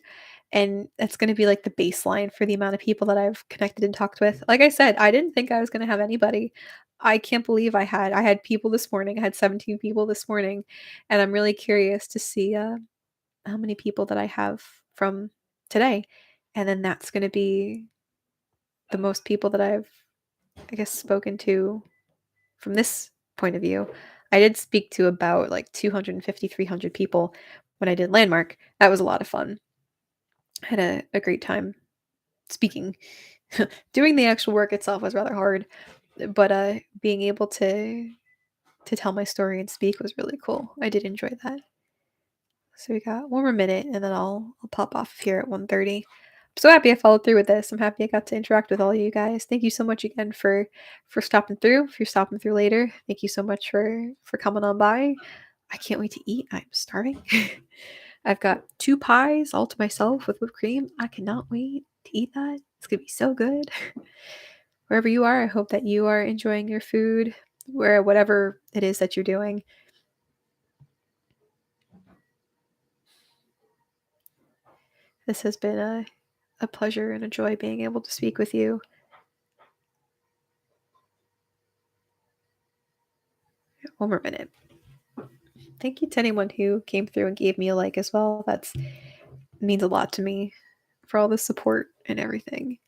And that's going to be like the baseline for the amount of people that I've connected and talked with. Like I said, I didn't think I was going to have anybody. I can't believe I had people this morning. I had 17 people this morning, and I'm really curious to see how many people that I have from today. And then that's going to be the most people that I've, I guess, spoken to from this point of view. I did speak to about like 250, 300 people when I did Landmark. That was a lot of fun. I had a great time speaking. Doing the actual work itself was rather hard, but being able to tell my story and speak was really cool. I did enjoy that. So we got one more minute and then I'll pop off here at 1:30. I'm so happy I followed through with this. I'm happy I got to interact with all you guys. Thank you so much again for stopping through. If you're stopping through later, thank you so much for coming on by. I can't wait to eat. I'm starving. I've got 2 pies all to myself with whipped cream. I cannot wait to eat that. It's gonna be so good. Wherever you are, I hope that you are enjoying your food, where whatever it is that you're doing. This has been a pleasure and a joy being able to speak with you. One more minute. Thank you to anyone who came through and gave me a like as well. That's means a lot to me for all the support and everything.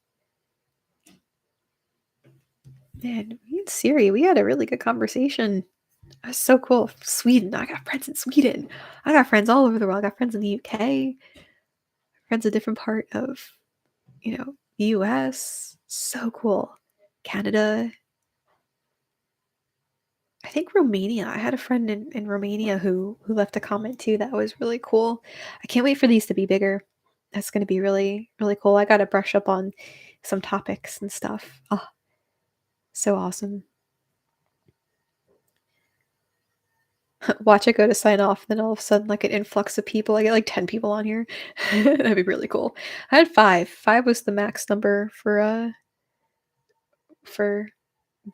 Man, me and Siri, we had a really good conversation. That's so cool. Sweden. I got friends in Sweden. I got friends all over the world. I got friends in the UK, friends a different part of, the US. So cool. Canada. I think Romania. I had a friend in Romania who left a comment too. That was really cool. I can't wait for these to be bigger. That's going to be really, really cool. I got to brush up on some topics and stuff. Oh, so awesome. Watch it go to sign off, then all of a sudden, like an influx of people. I get like 10 people on here. That'd be really cool. I had 5. 5 was the max number for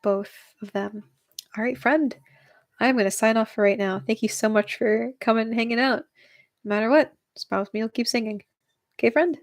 both of them. All right, friend. I'm gonna sign off for right now. Thank you so much for coming and hanging out. No matter what, just promise me you'll keep singing. Okay, friend?